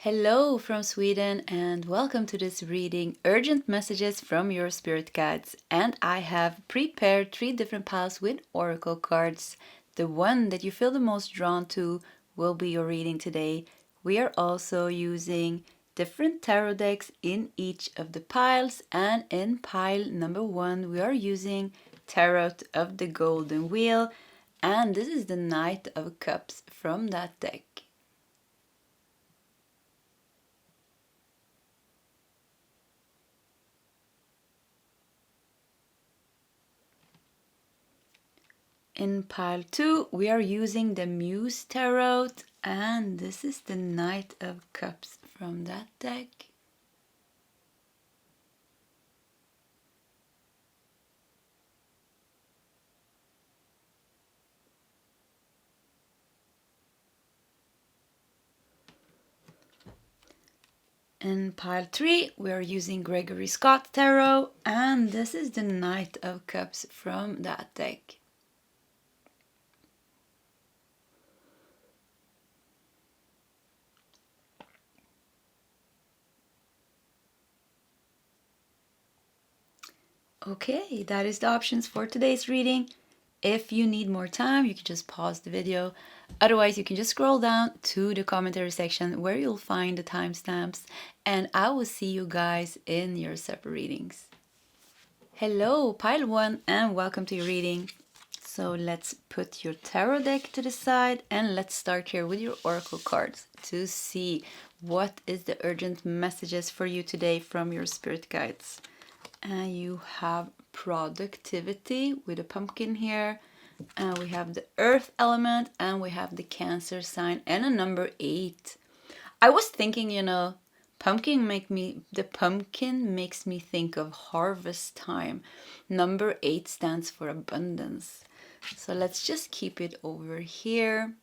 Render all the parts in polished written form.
Hello from Sweden and welcome to this reading Urgent Messages from Your Spirit Guides. And I have prepared 3 different piles with oracle cards. The one that you feel the most drawn to will be your reading today. We are also using different tarot decks in each of the piles, and in pile number 1 we are using Tarot of the Golden Wheel, and this is the Knight of Cups from that deck. In pile 2, we are using the Muse Tarot, and this is the Knight of Cups from that deck. In pile 3, we are using Gregory Scott Tarot, and this is the Knight of Cups from that deck. Okay, that is the options for today's reading. If you need more time, you can just pause the video. Otherwise, you can just scroll down to the commentary section where you'll find the timestamps, and I will see you guys in your separate readings. Hello, pile 1, and welcome to your reading. So let's put your tarot deck to the side and let's start here with your oracle cards to see what is the urgent messages for you today from your spirit guides. And you have productivity with a pumpkin here, and we have the earth element, and we have the Cancer sign and a number 8. I was thinking, the pumpkin makes me think of harvest time. Number 8 stands for abundance. So let's just keep it over here.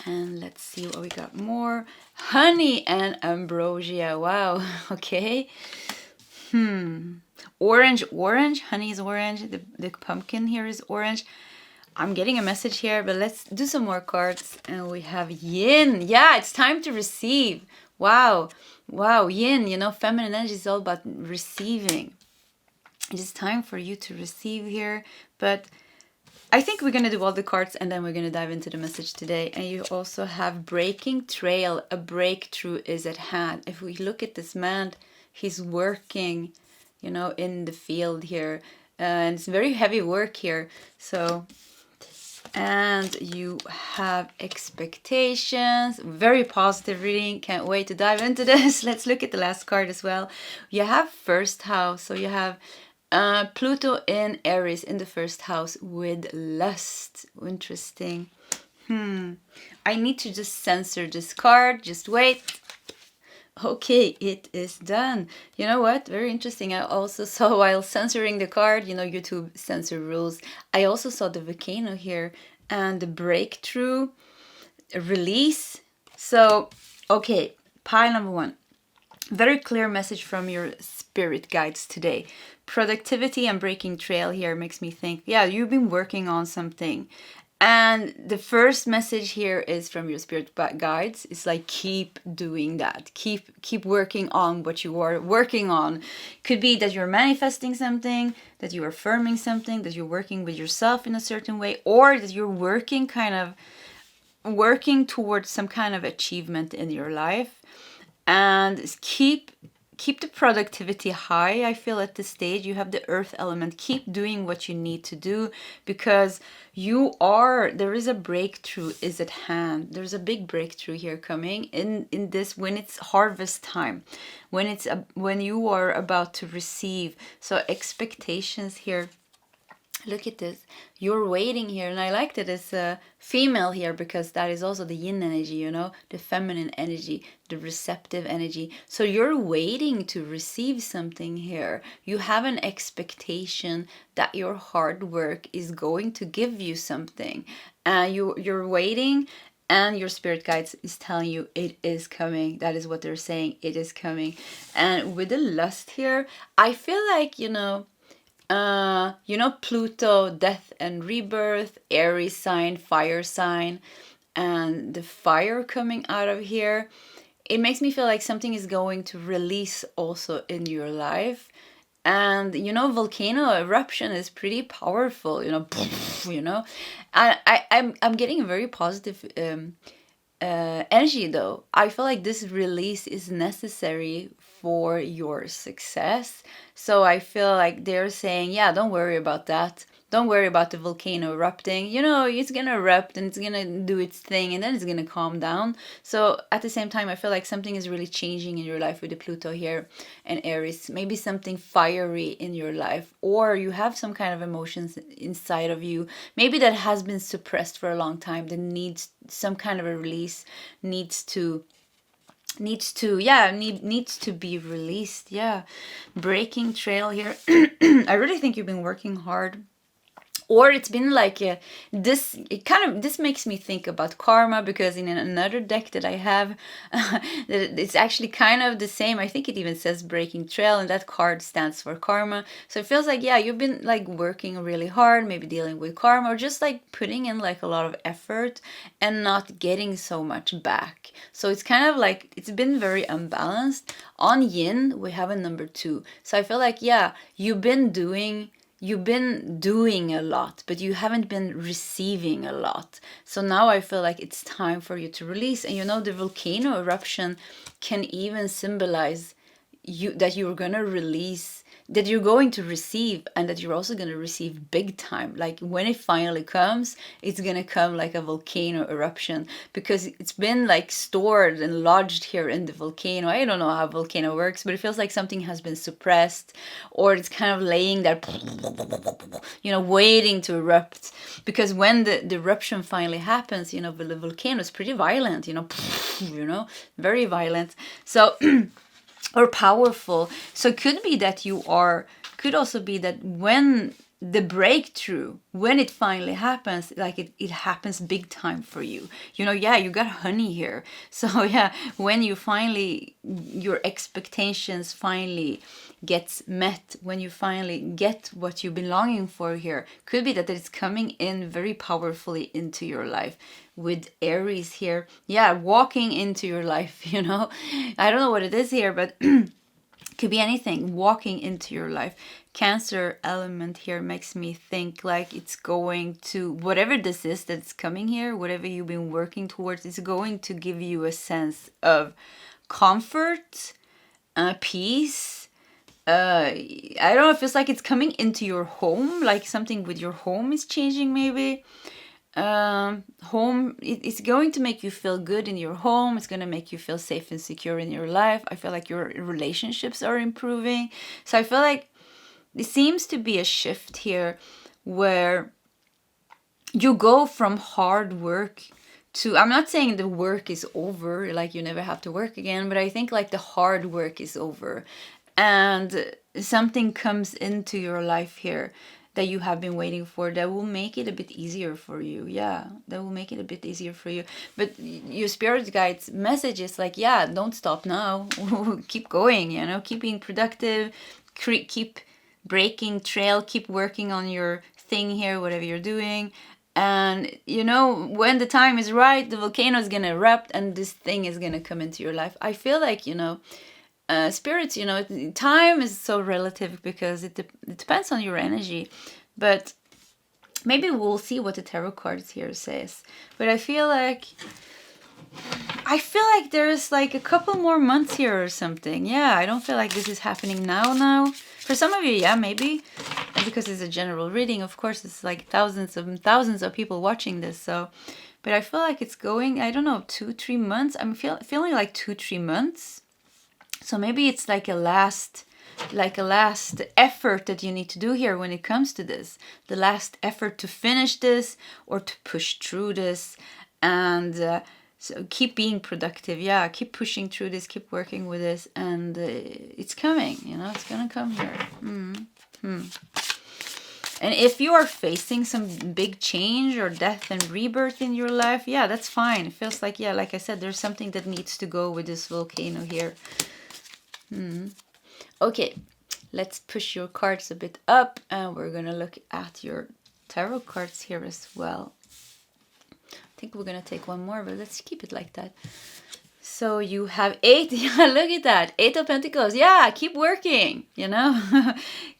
And let's see what we got more. Honey and ambrosia. Wow. Okay. Orange. Honey is orange. The pumpkin here is orange. I'm getting a message here, but let's do some more cards. And we have yin. Yeah, it's time to receive. Wow. Yin, feminine energy is all about receiving. It is time for you to receive here. But I think we're going to do all the cards and then we're going to dive into the message today. And you also have breaking trail. A breakthrough is at hand. If we look at this man, he's working, in the field here. And it's very heavy work here. So, and you have expectations. Very positive reading. Can't wait to dive into this. Let's look at the last card as well. You have first house. So you have Pluto in Aries in the first house with lust. Interesting. I need to just censor this card. Just wait. Okay, it is done. You know what? Very interesting. I also saw while censoring the card, YouTube censor rules. I also saw the volcano here and the breakthrough, release. So, okay, pile number 1. Very clear message from your spirit guides today. Productivity and breaking trail here makes me think, yeah, you've been working on something. And the first message here is from your spirit guides. It's like, keep doing that. Keep working on what you are working on. Could be that you're manifesting something, that you're affirming something, that you're working with yourself in a certain way, or that you're working towards some kind of achievement in your life. And keep the productivity high. I feel at this stage you have the earth element. Keep doing what you need to do because there is a breakthrough is at hand. There's a big breakthrough here coming in this when it's harvest time, when you are about to receive. So expectations here. Look at this. You're waiting here. And I like that it's a female here because that is also the yin energy, the feminine energy, the receptive energy. So you're waiting to receive something here. You have an expectation that your hard work is going to give you something. You're waiting, and your spirit guides is telling you it is coming. That is what they're saying. It is coming. And with the lust here, I feel like, Pluto, death and rebirth, Aries sign, fire sign. and the fire coming out of here, it makes me feel like something is going to release also in your life. And volcano eruption is pretty powerful, and I'm getting a very positive energy though. I feel like this release is necessary for your success. So I feel like they're saying, yeah, don't worry about that. Don't worry about the volcano erupting. It's gonna erupt and it's gonna do its thing and then it's gonna calm down. So at the same time, I feel like something is really changing in your life with the Pluto here and Aries. Maybe something fiery in your life, or you have some kind of emotions inside of you. Maybe that has been suppressed for a long time, that needs some kind of a release, needs to be released. Yeah, breaking trail here. I really think you've been working hard, or it's been like this makes me think about karma, because in another deck that I have, it's actually kind of the same. I think it even says breaking trail, and that card stands for karma. So it feels like, yeah, you've been like working really hard, maybe dealing with karma, or just like putting in like a lot of effort and not getting so much back. So it's kind of like it's been very unbalanced. On yin, we have a number 2. So I feel like, yeah, you've been doing a lot, but you haven't been receiving a lot. So now I feel like it's time for you to release. And the volcano eruption can even symbolize that you're gonna release, that you're going to receive, and that you're also going to receive big time. Like when it finally comes, it's going to come like a volcano eruption, because it's been like stored and lodged here in the volcano. I don't know how volcano works, but it feels like something has been suppressed, or it's kind of laying there, waiting to erupt. Because when the eruption finally happens, the volcano is pretty violent, very violent. So or powerful. So it could be that could also be that when the breakthrough, when it finally happens, like it happens big time for you. Yeah, you got honey here. So yeah, when your expectations finally gets met, when you finally get what you've been longing for here, could be that it's coming in very powerfully into your life. With Aries here, yeah, walking into your life, I don't know what it is here, but could be anything, walking into your life. Cancer element here makes me think like it's going to, whatever this is that's coming here, whatever you've been working towards, it's going to give you a sense of comfort, peace. I don't know, it feels like it's coming into your home, like something with your home is changing maybe. Home, it's going to make you feel good in your home. It's going to make you feel safe and secure in your life. I feel like your relationships are improving. So I feel like there seems to be a shift here where you go from hard work to, I'm not saying the work is over, like you never have to work again, but I think like the hard work is over and something comes into your life here that you have been waiting for, that will make it a bit easier for you. Yeah, that will make it a bit easier for you. But your spirit guides message is like, yeah, don't stop now. Keep going, keep being productive, keep breaking trail, keep working on your thing here, whatever you're doing. And when the time is right, the volcano is gonna erupt and this thing is gonna come into your life. I feel like spirits, time is so relative because it depends on your energy, but maybe we'll see what the tarot cards here says. But I feel like there's like a couple more months here or something. Yeah, I don't feel like this is happening now. For some of you, yeah, maybe, because it's a general reading. Of course, it's like thousands of people watching this. So, but I feel like it's going, I don't know, 2-3 months. I'm feeling like 2-3 months. So maybe it's like a last effort that you need to do here when it comes to this. The last effort to finish this or to push through this. And so keep being productive. Yeah, keep pushing through this, keep working with this. And it's coming, it's going to come here. And if you are facing some big change or death and rebirth in your life, yeah, that's fine. It feels like, yeah, like I said, there's something that needs to go with this volcano here. Okay, let's push your cards a bit up and we're gonna look at your tarot cards here as well. I think we're gonna take one more, but let's keep it like that. So you have 8. Yeah, look at that. 8 of Pentacles. Yeah, keep working, you know.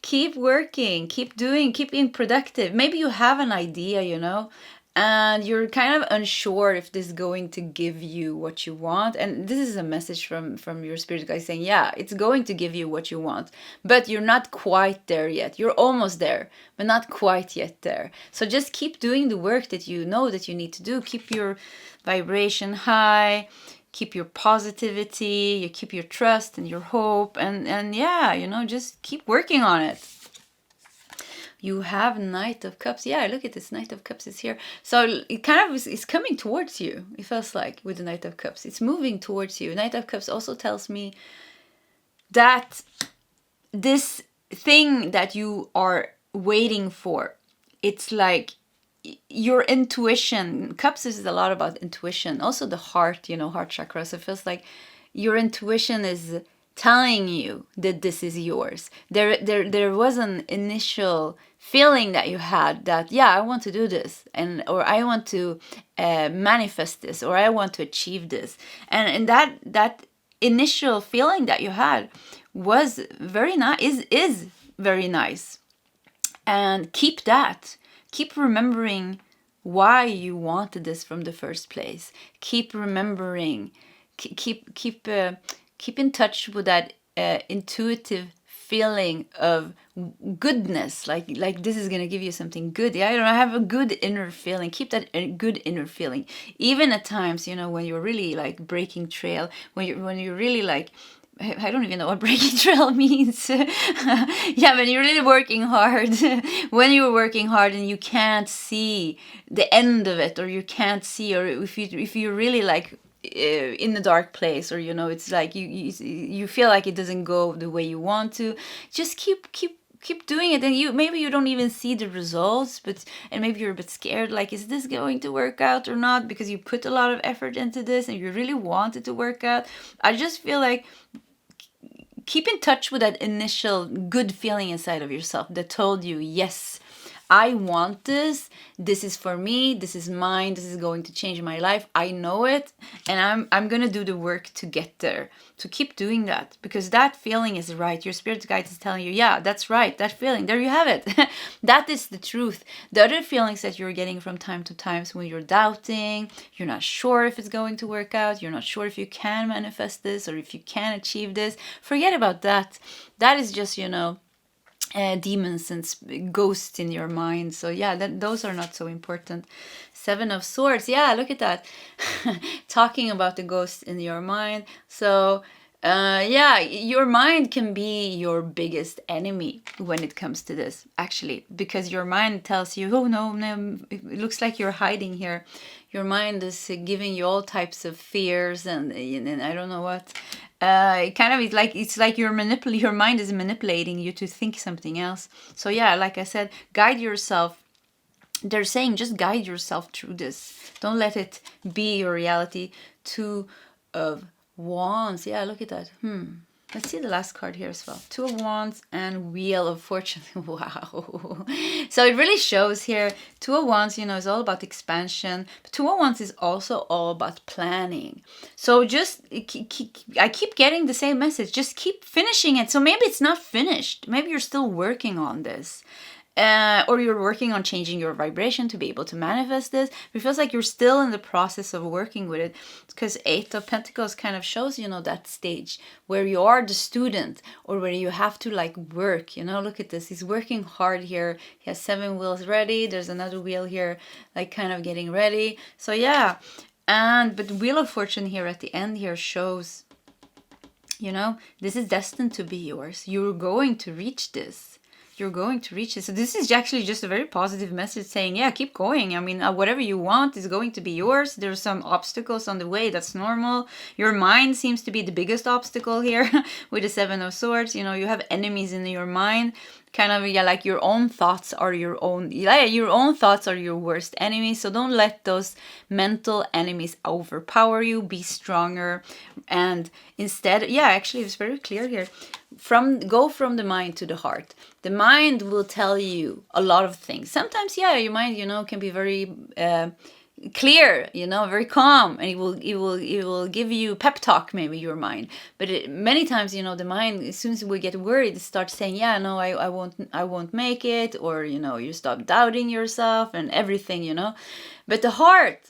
Keep working, keep doing, keep being productive. Maybe you have an idea, you know, and you're kind of unsure if this is going to give you what you want. And this is a message from your spirit guide saying, yeah, it's going to give you what you want, but you're not quite there yet. You're almost there, but not quite yet there. So just keep doing the work that you know that you need to do. Keep your vibration high, keep your positivity, you keep your trust and your hope, and yeah, you know, just keep working on it. You have Knight of Cups. Yeah, look at this. Knight of Cups is here. So it kind of is coming towards you. It feels like with the Knight of Cups. It's moving towards you. Knight of Cups also tells me that this thing that you are waiting for, it's like your intuition. Cups is a lot about intuition. Also the heart, you know, heart chakra. So it feels like your intuition is telling you that this is yours. There was an initial feeling that you had that, yeah, I want to do this, and or I want to manifest this, or I want to achieve this. And that initial feeling that you had was very nice, is very nice. And keep that. Keep remembering why you wanted this from the first place. Keep remembering. Keep in touch with that intuitive feeling of goodness. Like this is gonna give you something good. Yeah, I have a good inner feeling. Keep that good inner feeling. Even at times, you know, when you're really like breaking trail, when you're really like, I don't even know what breaking trail means. Yeah, when you're really working hard, when you're working hard and you can't see the end of it, or you can't see, or if you're really like in the dark place, or you know, it's like you feel like it doesn't go the way you want to, just keep doing it. And maybe you don't even see the results, and maybe you're a bit scared, like, is this going to work out or not, because you put a lot of effort into this and you really want it to work out. I just feel like keep in touch with that initial good feeling inside of yourself that told you, yes, I want this. This is for me. This is mine. This is going to change my life. I know it, and I'm gonna do the work to get there. So keep doing that, because that feeling is right. Your spirit guide is telling you, yeah, that's right. That feeling, there you have it. That is the truth. The other feelings that you're getting from time to time is when you're doubting, you're not sure if it's going to work out, you're not sure if you can manifest this or if you can achieve this. Forget about that. That is just, you know, demons and ghosts in your mind. So yeah, those are not so important. 7 of Swords. Yeah, look at that. Talking about the ghosts in your mind. So yeah, your mind can be your biggest enemy when it comes to this, actually, because your mind tells you, oh no, it looks like you're hiding here. Your mind is giving you all types of fears and I don't know what. It kind of it's like your mind is manipulating you to think something else. So yeah, like I said, guide yourself. They're saying just guide yourself through this. Don't let it be your reality. 2 of Wands. Yeah, look at that. Let's see the last card here as well. 2 of Wands and Wheel of Fortune. Wow. So it really shows here. 2 of Wands, you know, is all about expansion. But 2 of Wands is also all about planning. So just, I keep getting the same message. Just keep finishing it. So maybe it's not finished. Maybe you're still working on this. Or you're working on changing your vibration to be able to manifest this. It feels like you're still in the process of working with it, because 8 of Pentacles kind of shows, you know, that stage where you are the student, or where you have to like work, you know. Look at this. He's working hard here. He has 7 wheels ready. There's another wheel here, like kind of getting ready. So yeah. But Wheel of Fortune here at the end here shows, you know, this is destined to be yours. You're going to reach this. You're going to reach it. So this is actually just a very positive message saying, yeah, keep going. I mean, whatever you want is going to be yours. There's some obstacles on the way. That's normal. Your mind seems to be the biggest obstacle here with the 7 of Swords. You know, you have enemies in your mind. Kind of, yeah, like your own thoughts are your own thoughts are your worst enemies. So don't let those mental enemies overpower you. Be stronger. And instead, yeah, actually it's very clear here. Go from the mind to the heart. The mind will tell you a lot of things. Sometimes, yeah, your mind, you know, can be very clear, you know, very calm, and it will give you pep talk, maybe, your mind. But many times, you know, the mind, as soon as we get worried, it starts saying, yeah, no, I won't make it, or, you know, you stop doubting yourself and everything, you know. But the heart,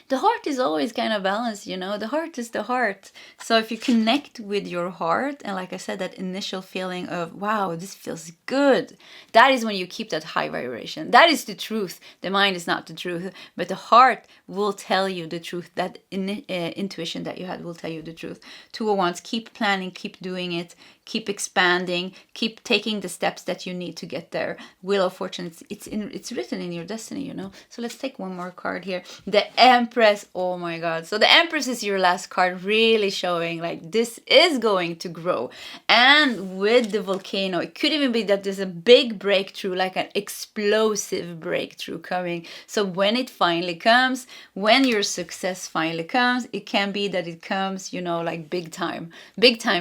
the heart is always kind of balanced, you know. The heart is the heart. So if you connect with your heart, and like I said, that initial feeling of, wow, this feels good, that is when you keep that high vibration. That is the truth. The mind is not the truth, but the heart will tell you the truth. That intuition that you had will tell you the truth. 201s, keep planning, keep doing it, keep expanding, keep taking the steps that you need to get there. Wheel of Fortune, it's written in your destiny, you know. So let's take one more card here. The Empress. Oh my God. So the Empress is your last card, really showing like this is going to grow. And with the volcano, it could even be that there's a big breakthrough, like an explosive breakthrough coming. So when it finally comes, when your success finally comes, it can be that it comes, you know, like big time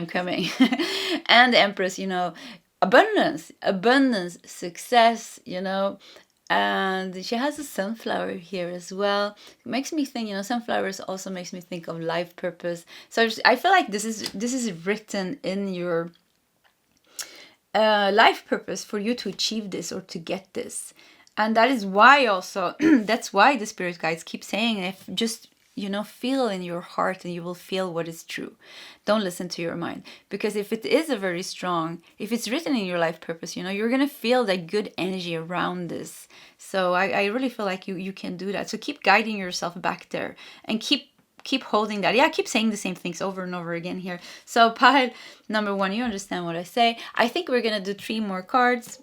coming. And the Empress, you know, abundance, success, you know. And she has a sunflower here as well. It makes me think, you know, sunflowers also makes me think of life purpose. So I feel like this is written in your life purpose for you to achieve this or to get this. And that is why also, that's why the spirit guides keep saying, if just, you know, feel in your heart and you will feel what is true. Don't listen to your mind. Because if it is a very strong, if it's written in your life purpose, you know, you're going to feel that good energy around this. So I really feel like you can do that. So keep guiding yourself back there and keep holding that. Yeah, I keep saying the same things over and over again here. So pile number 1, you understand what I say. I think we're going to do 3 more cards,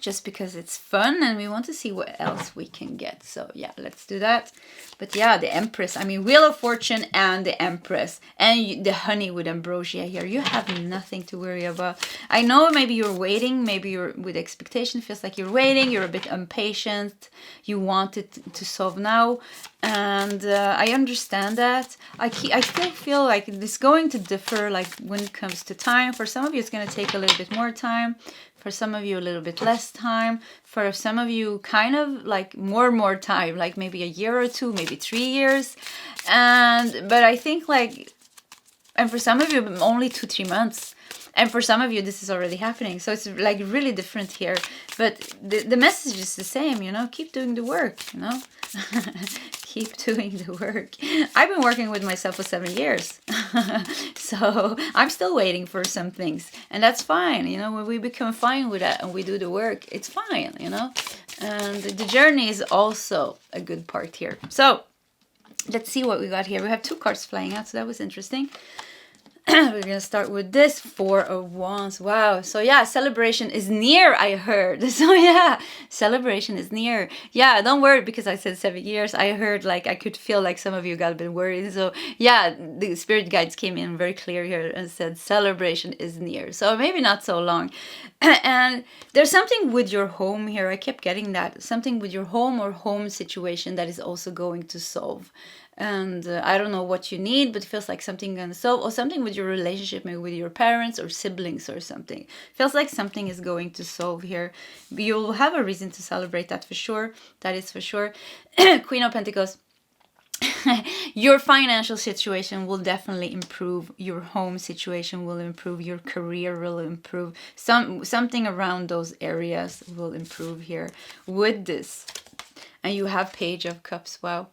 just because it's fun and we want to see what else we can get. So yeah, let's do that. But yeah, the Empress, I mean, Wheel of Fortune and the Empress and the honey with ambrosia here. You have nothing to worry about. I know maybe you're waiting, maybe you're with expectation, feels like you're waiting, you're a bit impatient, you want it to solve now. And I understand that. I still feel like it's going to differ, like when it comes to time. For some of you, it's going to take a little bit more time. For some of you, a little bit less time. For some of you, kind of like more time, like maybe a year or 2, maybe 3 years. But I think like, and for some of you, only 2-3 months. And for some of you, this is already happening. So it's like really different here. But the message is the same, you know, keep doing the work, you know. Keep doing the work. I've been working with myself for 7 years. So I'm still waiting for some things. And that's fine, you know, when we become fine with that and we do the work, it's fine, you know. And the journey is also a good part here. So let's see what we got here. We have 2 cards flying out, so that was interesting. We're gonna start with this 4 of Wands. Wow. So yeah, celebration is near, I heard. So yeah, celebration is near. Yeah, don't worry because I said 7 years. I heard, like, I could feel like some of you got a bit worried. So yeah, the spirit guides came in very clear here and said celebration is near. So maybe not so long. And there's something with your home here. I kept getting that. Something with your home or home situation that is also going to solve. And I don't know what you need, but it feels like something gonna solve, or something with your relationship, maybe with your parents or siblings or something. Feels like something is going to solve here. You'll have a reason to celebrate that for sure. That is for sure. Queen of Pentacles. Your financial situation will definitely improve. Your home situation will improve. Your career will improve. Something around those areas will improve here with this. And you have Page of Cups. Wow.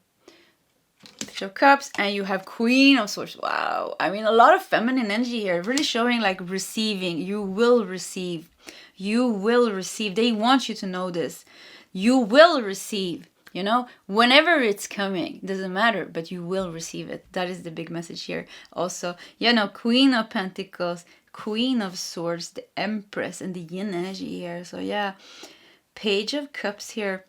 Page of Cups, and you have Queen of Swords. Wow. I mean, a lot of feminine energy here. Really showing like receiving. You will receive. You will receive. They want you to know this. You will receive. You know, whenever it's coming, doesn't matter, but you will receive it. That is the big message here. Also, you know, Queen of Pentacles, Queen of Swords, the Empress, and the Yin energy here. So yeah, Page of Cups here.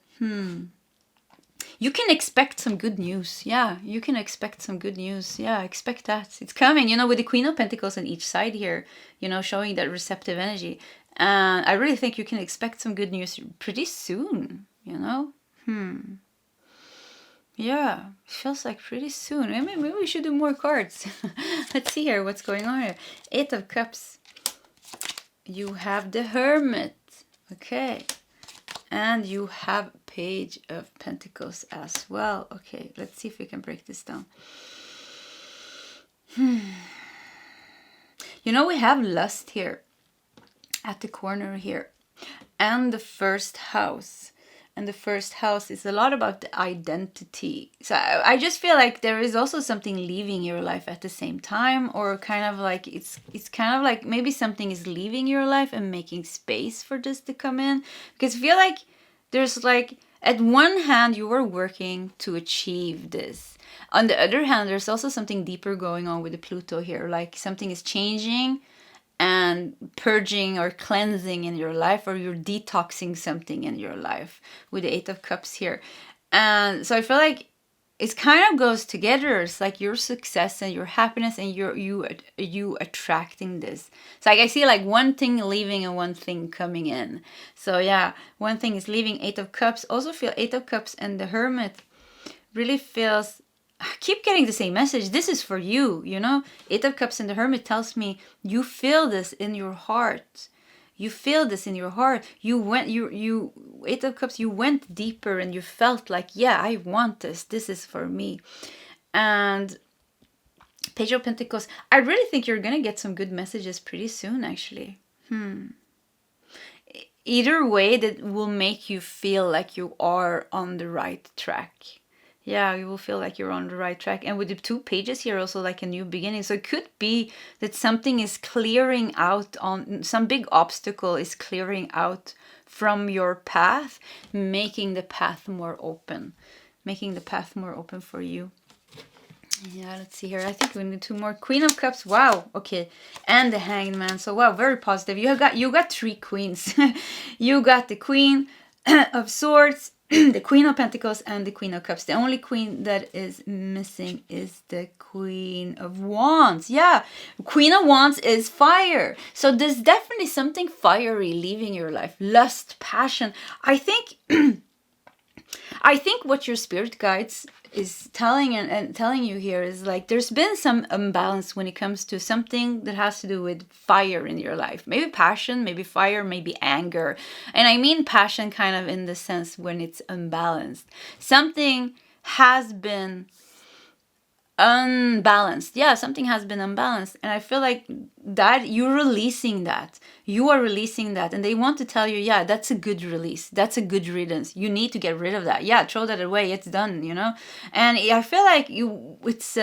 You can expect some good news. Yeah, you can expect some good news. Yeah, expect that. It's coming, you know, with the Queen of Pentacles on each side here, you know, showing that receptive energy. And I really think you can expect some good news pretty soon, you know. Yeah, feels like pretty soon. Maybe we should do more cards. Let's see here what's going on here. 8 of Cups. You have the Hermit. Okay. And you have Page of Pentacles as well. Okay, let's see if we can break this down. You know, we have lust here at the corner here, and the first house. And the first house is a lot about the identity. So I just feel like there is also something leaving your life at the same time, or kind of like it's kind of like maybe something is leaving your life and making space for this to come in. Because I feel like there's like, at one hand you are working to achieve this. On the other hand, there's also something deeper going on with the Pluto here. Like something is changing and purging or cleansing in your life, or you're detoxing something in your life with the Eight of Cups here. And so I feel like it kind of goes together. It's like your success and your happiness and you attracting this. So like I see like one thing leaving and one thing coming in. So yeah, one thing is leaving. Eight of Cups. Also feel Eight of Cups and the Hermit really feels, I keep getting the same message. This is for you, you know. Eight of Cups and the Hermit tells me you feel this in your heart. You feel this in your heart. You Eight of Cups, you went deeper and you felt like, yeah, I want this. This is for me. And Page of Pentacles, I really think you're going to get some good messages pretty soon, actually. Either way, that will make you feel like you are on the right track. Yeah, you will feel like you're on the right track. And with the 2 pages here, also like a new beginning. So it could be that something is clearing out, on some big obstacle is clearing out from your path, making the path more open. Making the path more open for you. Yeah, let's see here. I think we need 2 more. Queen of Cups. Wow. Okay. And the Hanged Man. So wow, very positive. You got 3 queens. You got the Queen of Swords, the Queen of Pentacles, and the Queen of Cups. The only queen that is missing is the Queen of Wands. Yeah, Queen of Wands is fire. So there's definitely something fiery leaving your life. Lust, passion. I think what your spirit guides is telling and telling you here is like there's been some imbalance when it comes to something that has to do with fire in your life. Maybe passion, maybe fire, maybe anger. And I mean passion kind of in the sense when it's unbalanced. Something has been unbalanced. Yeah, something has been unbalanced. And I feel like that you're releasing that. You are releasing that. And they want to tell you, yeah, that's a good release. That's a good riddance. You need to get rid of that. Yeah, throw that away. It's done, you know? And I feel like it's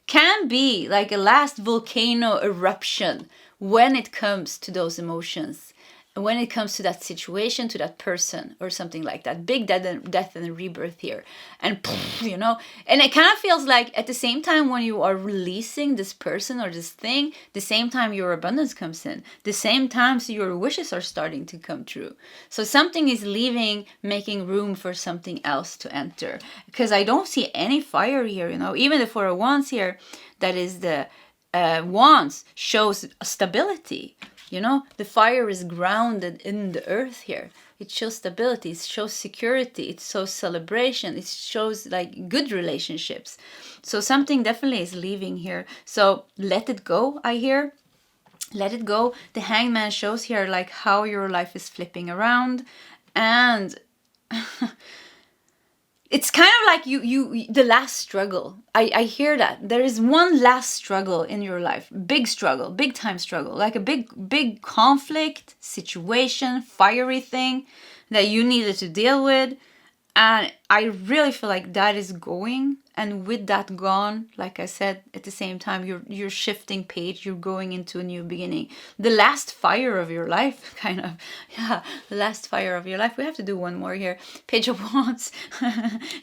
can be like a last volcano eruption when it comes to those emotions. When it comes to that situation, to that person, or something like that. Big death and rebirth here. And, you know, and it kind of feels like at the same time when you are releasing this person or this thing, the same time your abundance comes in. The same time so your wishes are starting to come true. So something is leaving, making room for something else to enter. Because I don't see any fire here, you know. Even the Four of Wands here, that is the Wands, shows stability. You know, the fire is grounded in the earth here. It shows stability, it shows security, it shows celebration, it shows like good relationships. So something definitely is leaving here. So let it go, I hear. Let it go. The Hanged Man shows here like how your life is flipping around. And it's kind of like the last struggle. I hear that. There is one last struggle in your life. Big struggle, big time struggle. Like a big conflict, situation, fiery thing that you needed to deal with. And I really feel like that is going. And with that gone, like I said, at the same time, you're shifting page. You're going into a new beginning. The last fire of your life, kind of. Yeah, the last fire of your life. We have to do one more here. Page of Wands.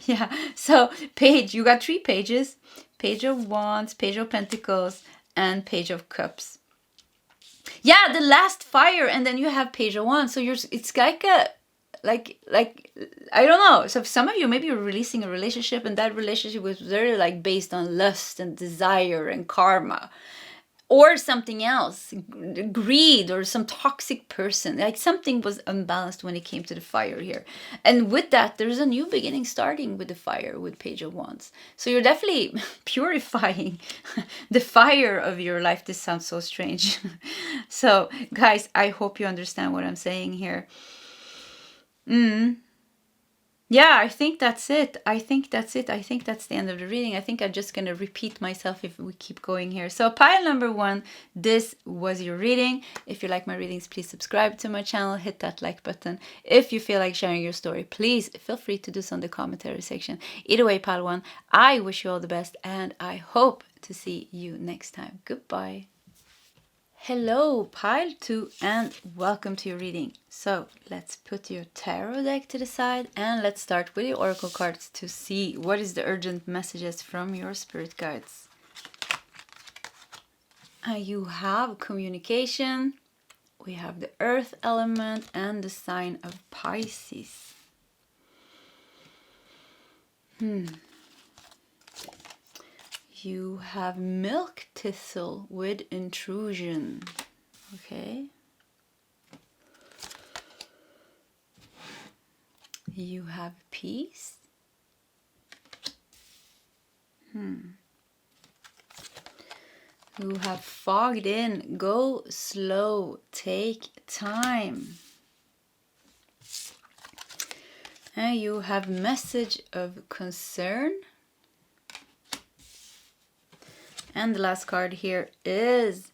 Yeah, so Page, you got 3 pages. Page of Wands, Page of Pentacles, and Page of Cups. Yeah, the last fire. And then you have Page of Wands. So it's like a... Like I don't know. So some of you, maybe you're releasing a relationship and that relationship was very like based on lust and desire and karma. Or something else, greed or some toxic person. Like something was unbalanced when it came to the fire here. And with that, there's a new beginning starting with the fire, with Page of Wands. So you're definitely purifying the fire of your life. This sounds so strange. So guys, I hope you understand what I'm saying here. Yeah, I think that's it. I think that's it. I think that's the end of the reading. I think I'm just going to repeat myself if we keep going here. So, pile number 1, this was your reading. If you like my readings, please subscribe to my channel, hit that like button. If you feel like sharing your story, please feel free to do so in the commentary section. Either way, pile 1, I wish you all the best, and I hope to see you next time. Goodbye. Hello, pile 2, and welcome to your reading. So let's put your tarot deck to the side and let's start with your oracle cards to see what is the urgent messages from your spirit guides. You have communication, we have the earth element and the sign of Pisces. You have milk thistle with intrusion. Okay. You have peace. You have fogged in. Go slow. Take time. And you have message of concern. And the last card here is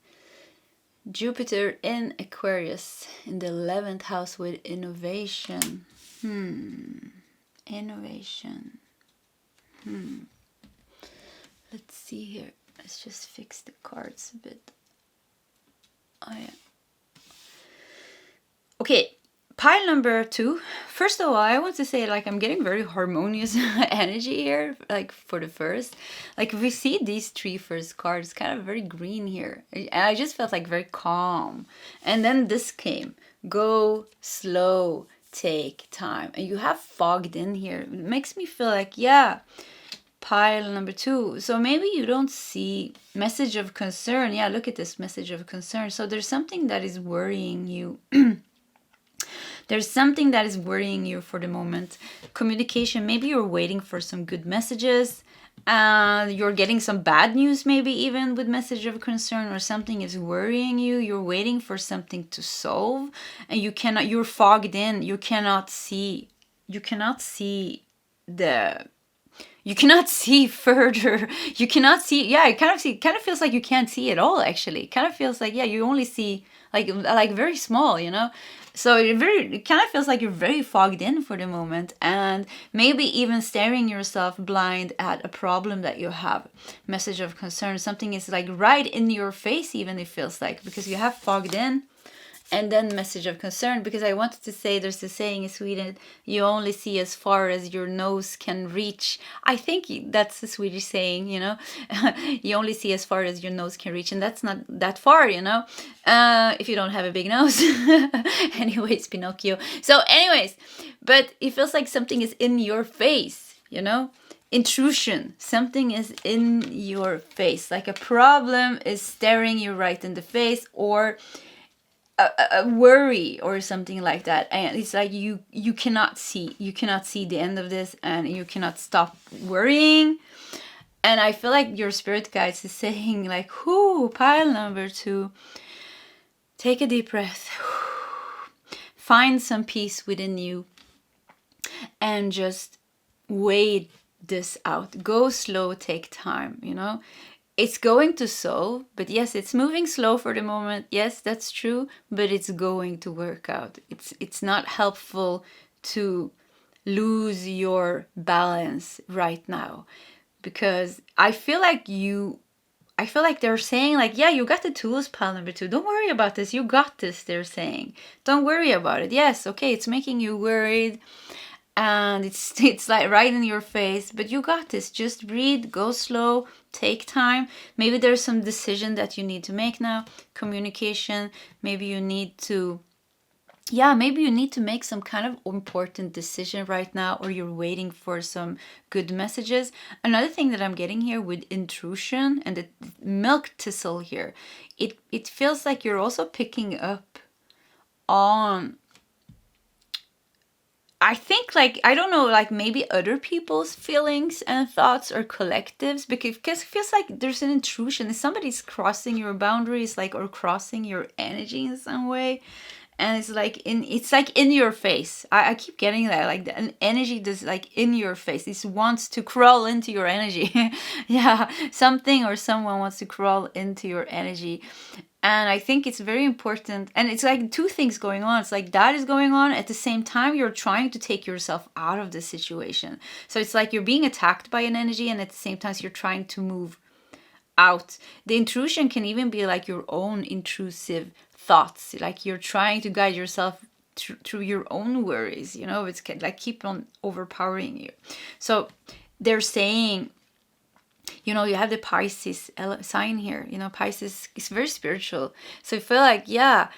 Jupiter in Aquarius in the 11th house with innovation. Innovation. Let's see here. Let's just fix the cards a bit. Oh yeah. Okay, pile number 2. First of all, I want to say, like, I'm getting very harmonious energy here, like, for the first. Like, we see these 3 first cards kind of very green here. And I just felt, like, very calm. And then this came. Go slow, take time. And you have fogged in here. It makes me feel like, yeah, pile number 2. So maybe you don't see message of concern. Yeah, look at this message of concern. So there's something that is worrying you. There's something that is worrying you for the moment. Communication, maybe you're waiting for some good messages. You're getting some bad news, maybe even with message of concern, or something is worrying you. You're waiting for something to solve, and you're fogged in. You cannot see further. You cannot see. Yeah, it kind of feels like you can't see at all, actually. It kind of feels like, yeah, you only see like very small, you know? So it kind of feels like you're very fogged in for the moment, and maybe even staring yourself blind at a problem that you have. Message of concern. Something is like right in your face, even it feels like, because you have fogged in. And then message of concern, because I wanted to say, there's a saying in Sweden, you only see as far as your nose can reach. I think that's the Swedish saying, you know, you only see as far as your nose can reach, and that's not that far, you know, if you don't have a big nose. Anyways, Pinocchio. So anyways, but it feels like something is in your face, you know. Intrusion. Something is in your face, like a problem is staring you right in the face, or a worry or something like that, and it's like you cannot see the end of this, and you cannot stop worrying. And I feel like your spirit guides is saying, like, pile number 2, take a deep breath, find some peace within you, and just wait this out. Go slow, take time, you know. It's going to solve, but yes, it's moving slow for the moment. Yes, that's true, but it's going to work out. It's not helpful to lose your balance right now, because I feel like they're saying, like, yeah, you got the tools, pile number 2. Don't worry about this. You got this, they're saying. Don't worry about it. Yes, okay, it's making you worried, and it's like right in your face, but you got this. Just breathe, go slow, take time. Maybe there's some decision that you need to make now. Communication, maybe you need to make some kind of important decision right now, or you're waiting for some good messages. Another thing that I'm getting here with intrusion and the milk thistle here, it feels like you're also picking up on, I think, like, I don't know, like maybe other people's feelings and thoughts or collectives, because it feels like there's an intrusion. Somebody's crossing your boundaries, like, or crossing your energy in some way. and it's like in your face. I keep getting that, like an energy that's like in your face. It wants to crawl into your energy. Yeah, something or someone wants to crawl into your energy. And I think it's very important. And it's like two things going on. It's like that is going on. At the same time, you're trying to take yourself out of the situation. So it's like you're being attacked by an energy, and at the same time, you're trying to move out. The intrusion can even be like your own intrusive thoughts. Like you're trying to guide yourself through your own worries. It's like keep on overpowering you. So they're saying, you have the Pisces sign here. Pisces is very spiritual. So I feel like, yeah,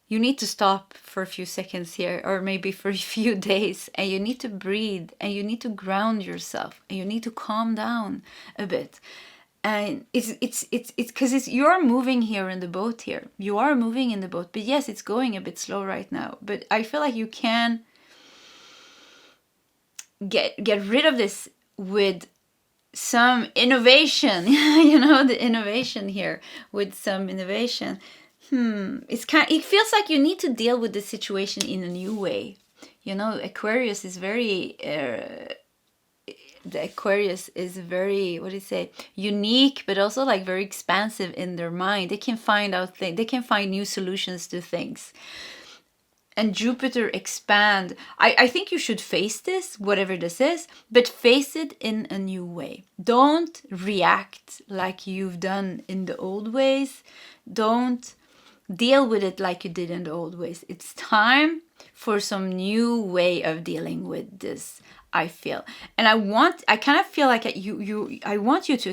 you need to stop for a few seconds here, or maybe for a few days, and you need to breathe, and you need to ground yourself, and you need to calm down a bit. And it's because you're moving here in the boat here. You are moving in the boat, but yes, it's going a bit slow right now. But I feel like you can get rid of this with some innovation. The innovation here with some innovation. It feels like you need to deal with the situation in a new way. Aquarius is very the Aquarius is very, what do you say, unique, but also like very expansive in their mind. They can find out things, they can find new solutions to things. And Jupiter expand. I think you should face this, whatever this is, but face it in a new way. Don't react like you've done in the old ways. Don't deal with it like you did in the old ways. It's time for some new way of dealing with this, I feel. And I kind of feel like I want you to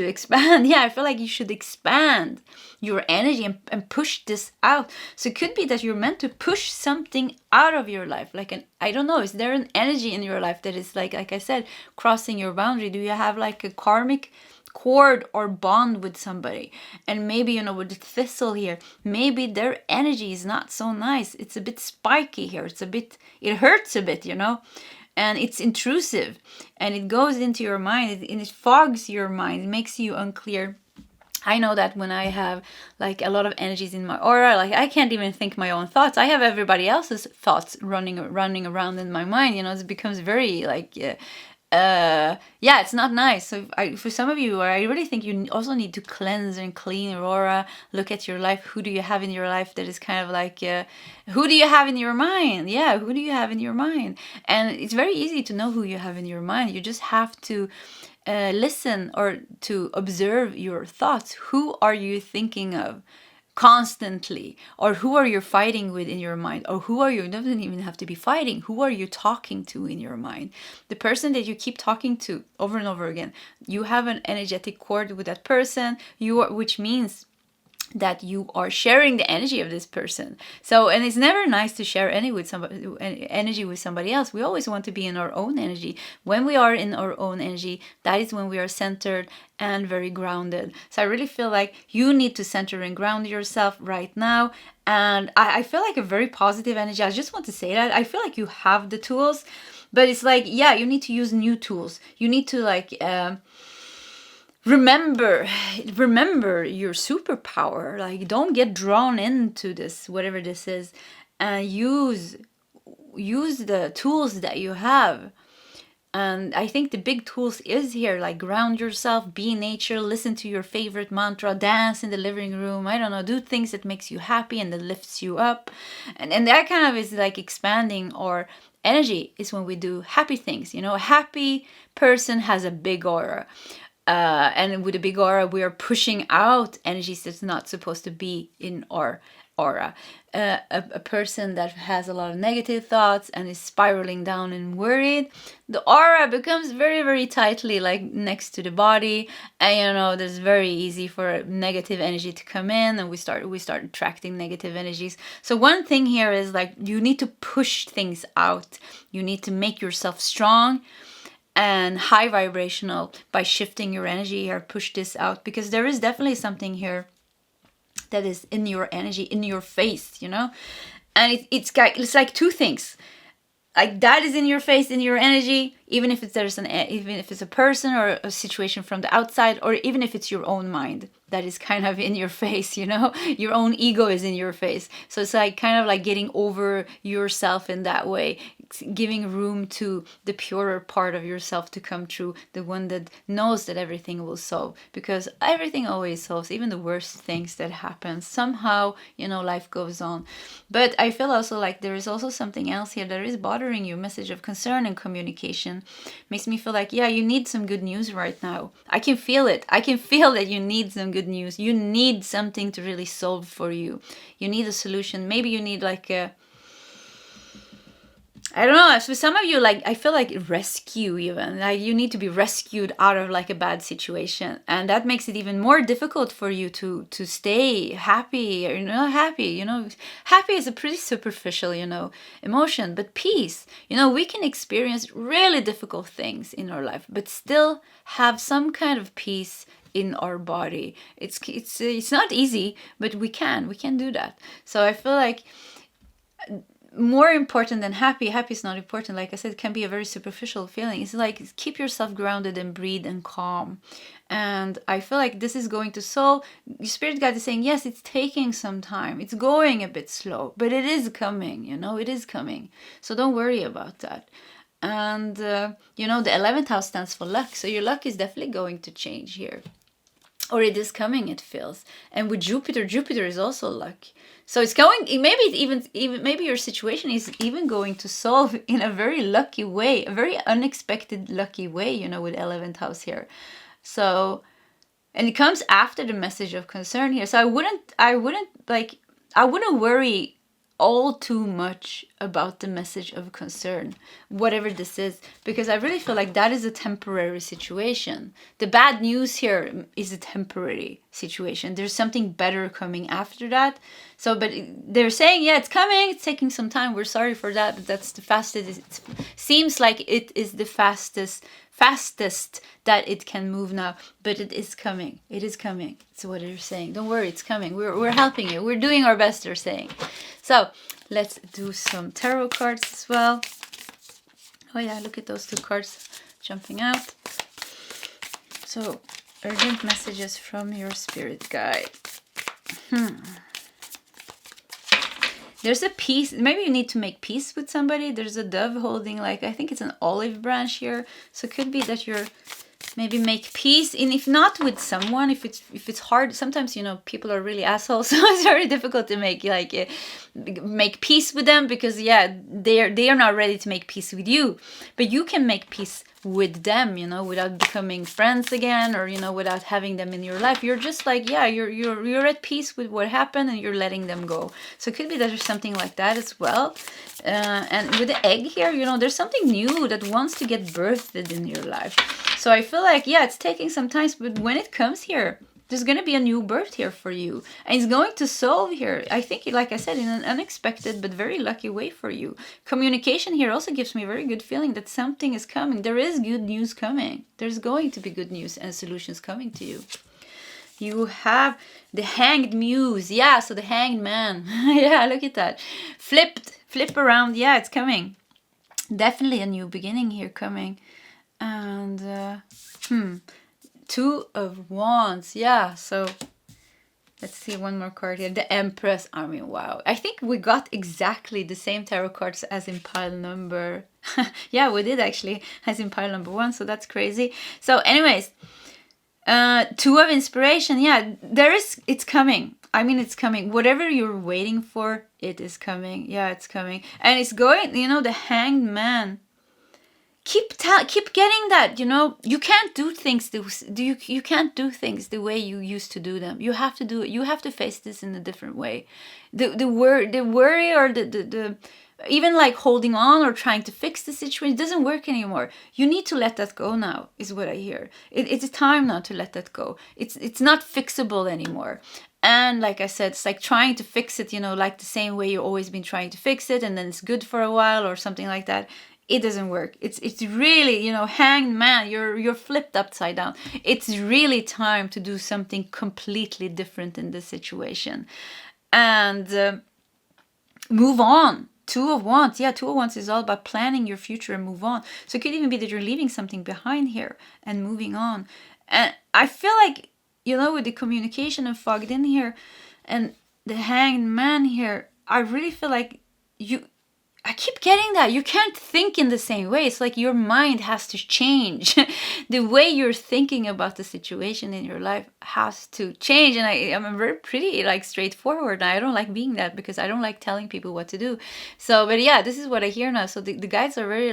expand. Yeah, I feel like you should expand your energy and push this out. So it could be that you're meant to push something out of your life. I don't know, is there an energy in your life that is like I said, crossing your boundary? Do you have like a karmic cord or bond with somebody? And maybe, with the thistle here, maybe their energy is not so nice. It's a bit spiky here. It hurts a bit, and it's intrusive, and it goes into your mind, and it fogs your mind. It makes you unclear. I know that when I have like a lot of energies in my aura, like I can't even think my own thoughts. I have everybody else's thoughts running around in my mind. It becomes very like it's not nice. So for some of you, I really think you also need to cleanse and clean your aura. Look at your life. Who do you have in your life that is kind of like, who do you have in your mind? Yeah, who do you have in your mind? And it's very easy to know who you have in your mind. You just have to listen or to observe your thoughts. Who are you thinking of constantly? Or who are you fighting with in your mind? Or who are you, it doesn't even have to be fighting, who are you talking to in your mind? The person that you keep talking to over and over again, you have an energetic cord with that person, which means that you are sharing the energy of this person. So, and it's never nice to share energy with somebody else. We always want to be in our own energy. When we are in our own energy, that is when we are centered and very grounded. So I really feel like you need to center and ground yourself right now. And I feel like a very positive energy. I just want to say that. I feel like you have the tools, but it's like, yeah, you need to use new tools. You need to like, remember your superpower. Like, don't get drawn into this, whatever this is, and use the tools that you have. And I think the big tools is here, like ground yourself, be in nature, listen to your favorite mantra, dance in the living room, I don't know, do things that makes you happy and that lifts you up. And that kind of is like expanding our energy, is when we do happy things. A happy person has a big aura. And with a big aura, we are pushing out energies that's not supposed to be in our aura. A person that has a lot of negative thoughts and is spiraling down and worried, the aura becomes very, very tightly like next to the body, and there's very easy for negative energy to come in, and we start attracting negative energies. So one thing here is like you need to push things out. You need to make yourself strong and high vibrational by shifting your energy here. Push this out, because there is definitely something here that is in your energy, in your face, and it's like two things. like that is in your face, in your energy, even if it's a person or a situation from the outside, or even if it's your own mind that is kind of in your face, your own ego is in your face. So it's like kind of like getting over yourself in that way, giving room to the purer part of yourself to come true, the one that knows that everything will solve, because everything always solves, even the worst things that happen. Somehow, life goes on. But I feel also like there is also something else here that is bothering you. Message of concern and communication makes me feel like, yeah, you need some good news right now. I can feel it. I can feel that you need some good news. You need something to really solve for you. You need a solution. Maybe you need like I don't know, for some of you, like, I feel like rescue even. Like, you need to be rescued out of like a bad situation. And that makes it even more difficult for you to stay happy or happy. Happy is a pretty superficial, emotion. But peace, we can experience really difficult things in our life, but still have some kind of peace in our body. It's not easy, but we can do that. So I feel like more important than happy is not important. Like I said, it can be a very superficial feeling. It's like keep yourself grounded and breathe and calm. And I feel like this is going to solve. Your spirit guide is saying, yes, it's taking some time. It's going a bit slow, but it is coming, it is coming. So don't worry about that. And, the 11th house stands for luck. So your luck is definitely going to change here. Or it is coming, it feels. And with Jupiter is also luck. So it's going, maybe your situation is even going to solve in a very lucky way, a very unexpected lucky way, with 11th house here. So, and it comes after the message of concern here. So I wouldn't worry all too much about the message of concern, whatever this is, because I really feel like that is a temporary situation. The bad news here is a temporary situation. There's something better coming after that. So, but they're saying, yeah, it's coming. It's taking some time. We're sorry for that, but that's the fastest. It seems like it is the fastest that it can move now, but it is coming. It is coming. It's what they're saying. Don't worry, it's coming. We're helping you. We're doing our best, they're saying. So let's do some tarot cards as well. Oh yeah, look at those two cards jumping out. So, urgent messages from your spirit guide. There's a peace. Maybe you need to make peace with somebody. There's a dove holding, like, I think it's an olive branch here. So it could be that you're maybe make peace. And if not with someone, if it's hard, sometimes, people are really assholes. So it's very difficult to make peace with them because, yeah, they are not ready to make peace with you. But you can make peace with them, without becoming friends again, or, without having them in your life. You're just like, yeah, you're at peace with what happened and you're letting them go. So it could be that there's something like that as well. And with the egg here, there's something new that wants to get birthed in your life. So I feel like, yeah, it's taking some time, but when it comes here, there's going to be a new birth here for you. And it's going to solve here, I think, like I said, in an unexpected but very lucky way for you. Communication here also gives me a very good feeling that something is coming. There is good news coming. There's going to be good news and solutions coming to you. You have the hanged muse. Yeah, so the hanged man. Yeah, look at that. Flip around. Yeah, it's coming. Definitely a new beginning here coming. And, Two of Wands. Yeah, so let's see one more card here. The Empress. I mean, wow. I think we got exactly the same tarot cards as in pile number... yeah, we did actually, as in pile number 1. So that's crazy. So anyways, Two of Inspiration. Yeah, it's coming. I mean, it's coming. Whatever you're waiting for, it is coming. Yeah, it's coming. And it's going, the Hanged Man. Keep getting that, you can't do things you can't do things the way you used to do them. You have to do it. You have to face this in a different way. The worry or the even like holding on or trying to fix the situation doesn't work anymore. You need to let that go now, is what I hear. It's time now to let that go. It's not fixable anymore. And like I said, it's like trying to fix it, like the same way you've always been trying to fix it, and then it's good for a while or something like that. It doesn't work. It's really, hanged man, you're flipped upside down. It's really time to do something completely different in this situation. And move on. Two of Wands. Yeah, Two of Wands is all about planning your future and move on. So it could even be that you're leaving something behind here and moving on. And I feel like, with the communication and fogged in here and the Hanged Man here, I really feel like I keep getting that. You can't think in the same way. It's like your mind has to change. The way you're thinking about the situation in your life has to change. And I'm very pretty straightforward. And I don't like being that because I don't like telling people what to do. So, but yeah, this is what I hear now. So the guides are very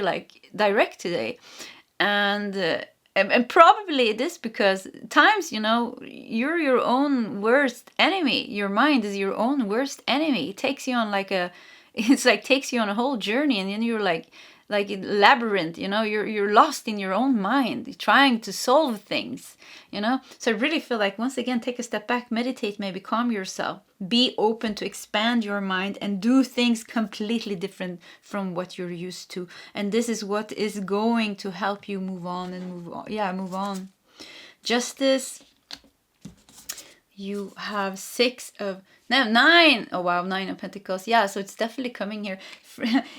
direct today. And probably it is because times, you're your own worst enemy. Your mind is your own worst enemy. It takes you on takes you on a whole journey, and then you're like in labyrinth, you're lost in your own mind trying to solve things, so I really feel like, once again, take a step back, meditate, maybe calm yourself, be open to expand your mind and do things completely different from what you're used to. And this is what is going to help you move on. Move on. Justice. You have nine. Oh wow, 9 of Pentacles. Yeah, so it's definitely coming here.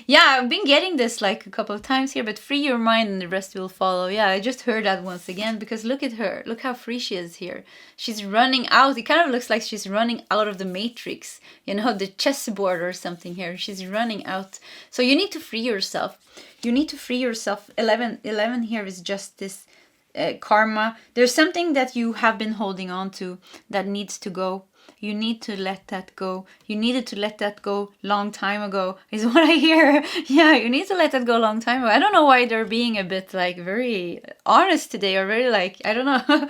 Yeah, I've been getting this a couple of times here, but free your mind and the rest will follow. Yeah, I just heard that once again, because look at her. Look how free she is here. She's running out. It kind of looks like she's running out of the matrix, the chessboard or something here. She's running out. So you need to free yourself. 11 here is justice. Karma. There's something that you have been holding on to that needs to go. You need to let that go. You needed to let that go long time ago, is what I hear. Yeah, you need to let that go long time ago. I don't know why they're being a bit very honest today, or very I don't know.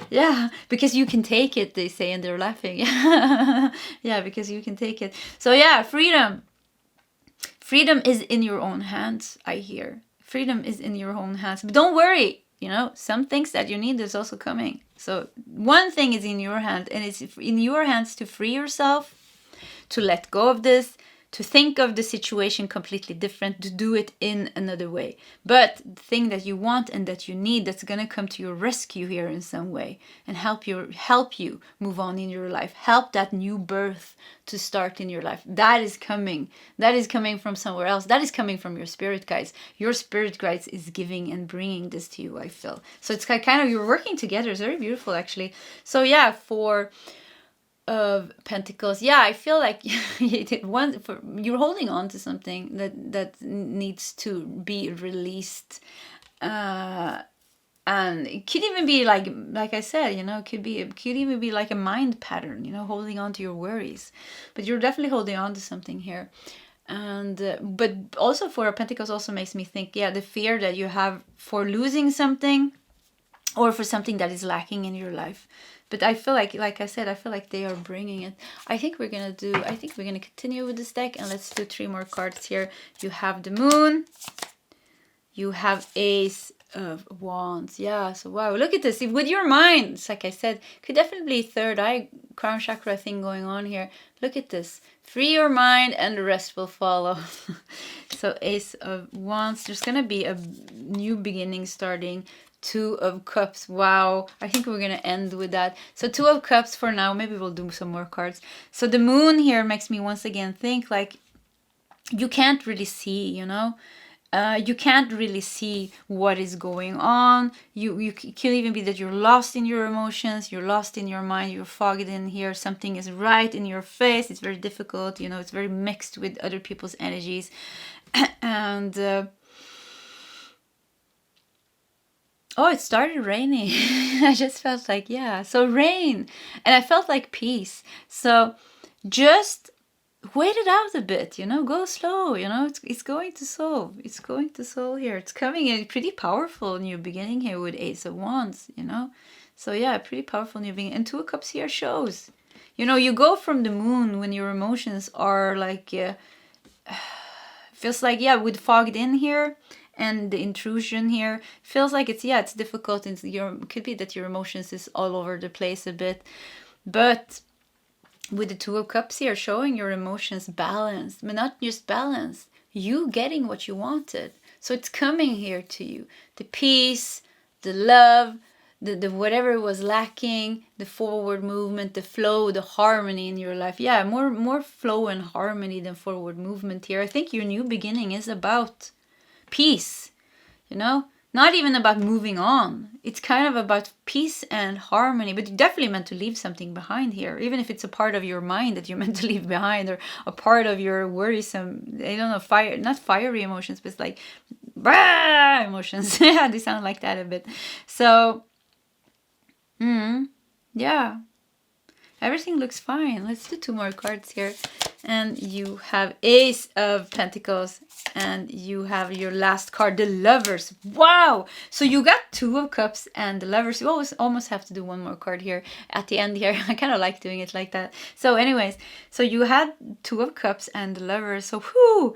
Yeah, because you can take it, they say, and they're laughing. Yeah, because you can take it. So yeah, freedom. Freedom is in your own hands, I hear. Freedom is in your own hands. But don't worry, some things that you need is also coming. So one thing is in your hand, and it's in your hands to free yourself, to let go of this, to think of the situation completely different, to do it in another way. But the thing that you want and that you need, that's going to come to your rescue here in some way and help you move on in your life. Help that new birth to start in your life. That is coming. That is coming from somewhere else. That is coming from your spirit guides. Your spirit guides is giving and bringing this to you, I feel. So it's kind of, you're working together. It's very beautiful, actually. So yeah, for of Pentacles, yeah, I feel like you're holding on to something that needs to be released, and it could even be like I said, it could even be like a mind pattern, holding on to your worries. But you're definitely holding on to something here. And but also for Pentacles also makes me think, yeah, the fear that you have for losing something, or for something that is lacking in your life. But I feel like I said, I feel like they are bringing it. I think we're gonna continue with this deck, and let's do 3 more cards here. You have the Moon. You have Ace of Wands. Yeah, so wow, look at this. With your mind, it's like I said, could definitely be third eye, crown chakra thing going on here. Look at this. Free your mind and the rest will follow. So Ace of Wands. There's gonna be a new beginning starting. 2 of Cups. Wow, I think we're gonna end with that. So 2 of Cups for now. Maybe we'll do some more cards. So the Moon here makes me once again think you can't really see, you can't really see what is going on. You could even be that you're lost in your emotions, you're lost in your mind, you're fogged in here. Something is right in your face. It's very difficult, it's very mixed with other people's energies. And oh, it started raining. I just felt so rain. And I felt like peace. So just wait it out a bit, go slow, it's going to solve. It's going to solve here. It's coming a pretty powerful new beginning here with Ace of Wands, So yeah, pretty powerful new beginning. And 2 of Cups here shows, you go from the Moon when your emotions are feels like, with fogged in here. And the intrusion here feels like it's difficult. Could be that your emotions is all over the place a bit, but with the 2 of Cups here showing your emotions balanced, but not just balanced, you getting what you wanted. So it's coming here to you. The peace, the love, the whatever was lacking, the forward movement, the flow, the harmony in your life. Yeah, more flow and harmony than forward movement here. I think your new beginning is about peace, you know? Not even about moving on. It's kind of about peace and harmony, but you're definitely meant to leave something behind here, even if it's a part of your mind that you're meant to leave behind, or a part of your worrisome, I don't know, not fiery emotions, but it's like bah, emotions. Yeah, they sound like that a bit. So, yeah. Everything looks fine. Let's do 2 more cards here. And you have Ace of Pentacles. And you have your last card, the Lovers. Wow! So you got 2 of Cups and the Lovers. You almost have to do 1 more card here at the end here. I kind of like doing it like that. So anyways, so you had 2 of Cups and the Lovers. So whew,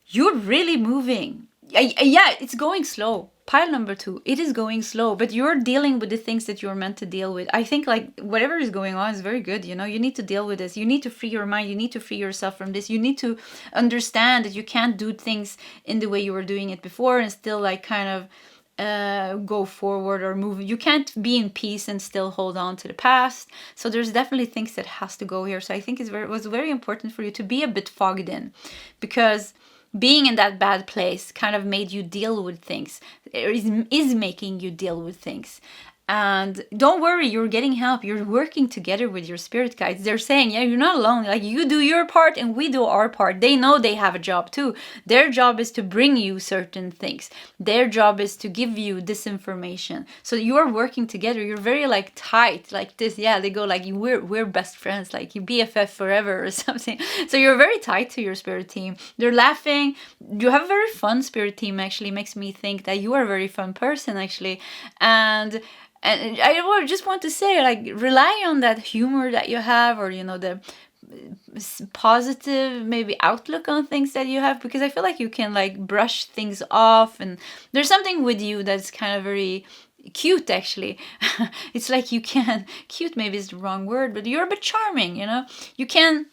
you're really moving. Yeah, it's going slow. Pile number 2, it is going slow, but you're dealing with the things that you're meant to deal with. I think like whatever is going on is very good. You know, you need to deal with this. You need to free your mind. You need to free yourself from this. You need to understand that you can't do things in the way you were doing it before and still like kind of go forward or move. You can't be in peace and still hold on to the past. So there's definitely things that has to go here. So I think it was very important for you to be a bit fogged in, because being in that bad place kind of made you deal with things. It is making you deal with things. And don't worry, you're getting help. You're working together with your spirit guides. They're saying, yeah, you're not alone. Like, you do your part and we do our part. They know they have a job too. Their job is to bring you certain things. Their job is to give you this information. So you're working together. You're very like tight, like this. Yeah, they go like, we're best friends, like you BFF forever or something. So you're very tight to your spirit team. They're laughing. You have a very fun spirit team, actually. Makes me think that you are a very fun person, actually. And I just want to say, like, rely on that humor that you have, or, you know, the positive maybe outlook on things that you have, because I feel like you can like brush things off, and there's something with you that's kind of very cute, actually. It's like you can, cute maybe is the wrong word, but you're a bit charming, you know. You can,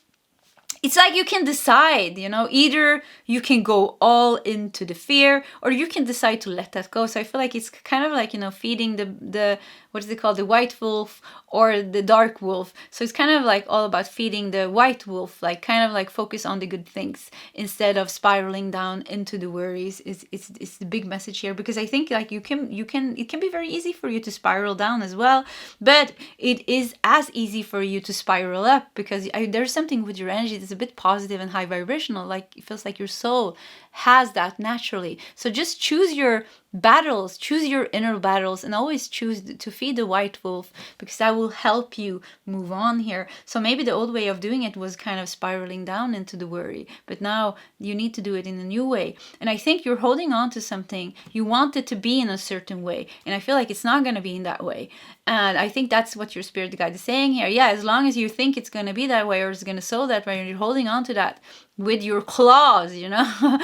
it's like you can decide, you know, either you can go all into the fear, or you can decide to let that go. So I feel like it's kind of like, you know, feeding the what is it called, the white wolf or the dark wolf. So it's kind of like all about feeding the white wolf, like kind of like focus on the good things instead of spiraling down into the worries. It's the big message here, because I think like it can be very easy for you to spiral down as well, but it is as easy for you to spiral up, because there's something with your energy that's a bit positive and high vibrational. Like, it feels like your soul has that naturally. So just choose your battles, choose your inner battles, and always choose to feed the white wolf, because that will help you move on here. So maybe the old way of doing it was kind of spiraling down into the worry, but now you need to do it in a new way. And I think you're holding on to something. You want it to be in a certain way, and I feel like it's not going to be in that way. And I think that's what your spirit guide is saying here. Yeah, as long as you think it's going to be that way, or it's going to soul that way, and you're holding on to that with your claws, you know,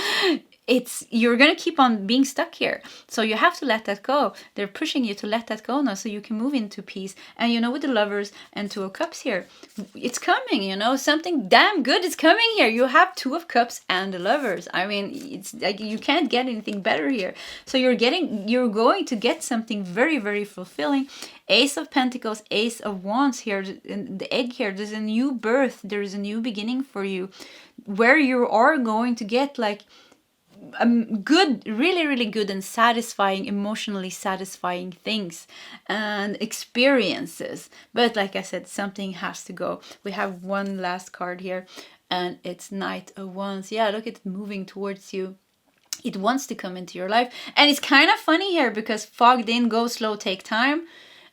you're going to keep on being stuck here. So you have to let that go. They're pushing you to let that go now, so you can move into peace. And, you know, with the Lovers and 2 of Cups here, it's coming, you know, something damn good is coming here. You have 2 of Cups and the Lovers. I mean, it's like you can't get anything better here. So you're going to get something very, very fulfilling. Ace of Pentacles, Ace of Wands here, the egg here. There's a new birth. There's a new beginning for you, where you are going to get like good, really, really good and satisfying, emotionally satisfying things and experiences. But like I said, something has to go. We have one last card here, and it's Knight of Wands. Yeah, look at it moving towards you. It wants to come into your life. And it's kind of funny here, because fogged in, go slow, take time.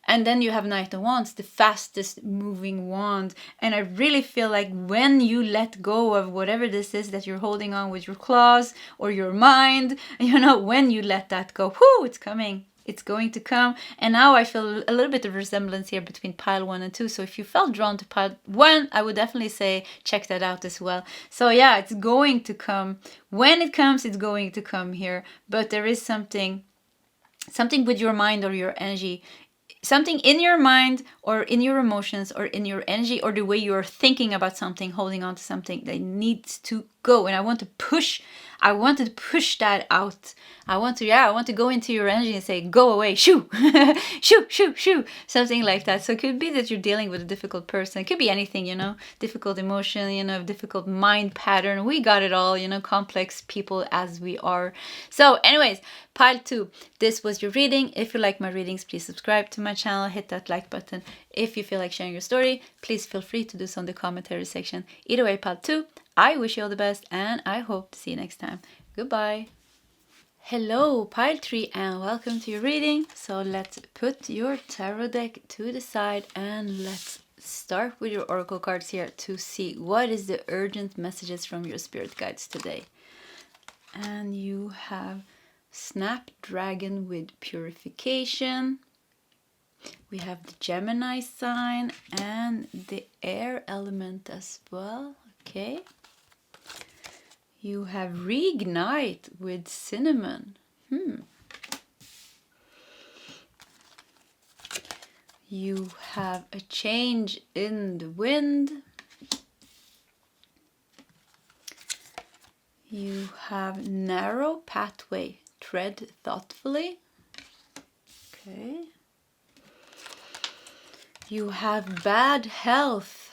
And then you have Knight of Wands, the fastest moving wand. And I really feel like when you let go of whatever this is that you're holding on with your claws or your mind, you know, when you let that go, whoo, it's coming. It's going to come. And now I feel a little bit of resemblance here between pile 1 and 2. So if you felt drawn to pile 1, I would definitely say check that out as well. So yeah, it's going to come. When it comes, it's going to come here. But there is something with your mind or your energy, something in your mind or in your emotions or in your energy or the way you're thinking about something, holding on to something that needs to go. And I want to push I want to push that out. I want to go into your energy and say, go away, shoo, shoo, shoo, shoo, something like that. So it could be that you're dealing with a difficult person. It could be anything, difficult emotion, difficult mind pattern. We got it all, complex people as we are. So anyways, pile 2, this was your reading. If you like my readings, please subscribe to my channel, hit that like button. If you feel like sharing your story, please feel free to do so in the commentary section. Either way, pile 2, I wish you all the best, and I hope to see you next time. Goodbye. Hello, pile 3, and welcome to your reading. So let's put your tarot deck to the side and let's start with your oracle cards here to see what is the urgent messages from your spirit guides today. And you have Snapdragon with purification. We have the Gemini sign and the air element as well. Okay. You have Reignite with cinnamon. You have a change in the wind. You have narrow pathway. Tread thoughtfully. Okay. You have bad health.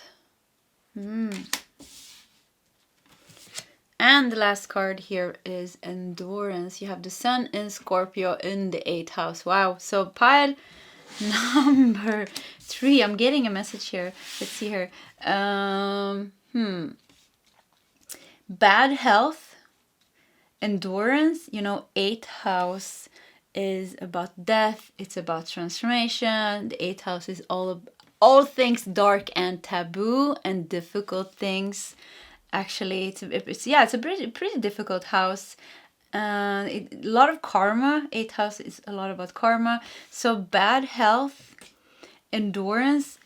And the last card here is endurance. You have the sun in Scorpio in the 8th house. Wow. So pile number 3. I'm getting a message here. Let's see here. Bad health, endurance. 8th house is about death. It's about transformation. The 8th house is all things dark and taboo and difficult things. Actually, it's a pretty difficult house. A lot of karma. 8th house is a lot about karma. So bad health, endurance,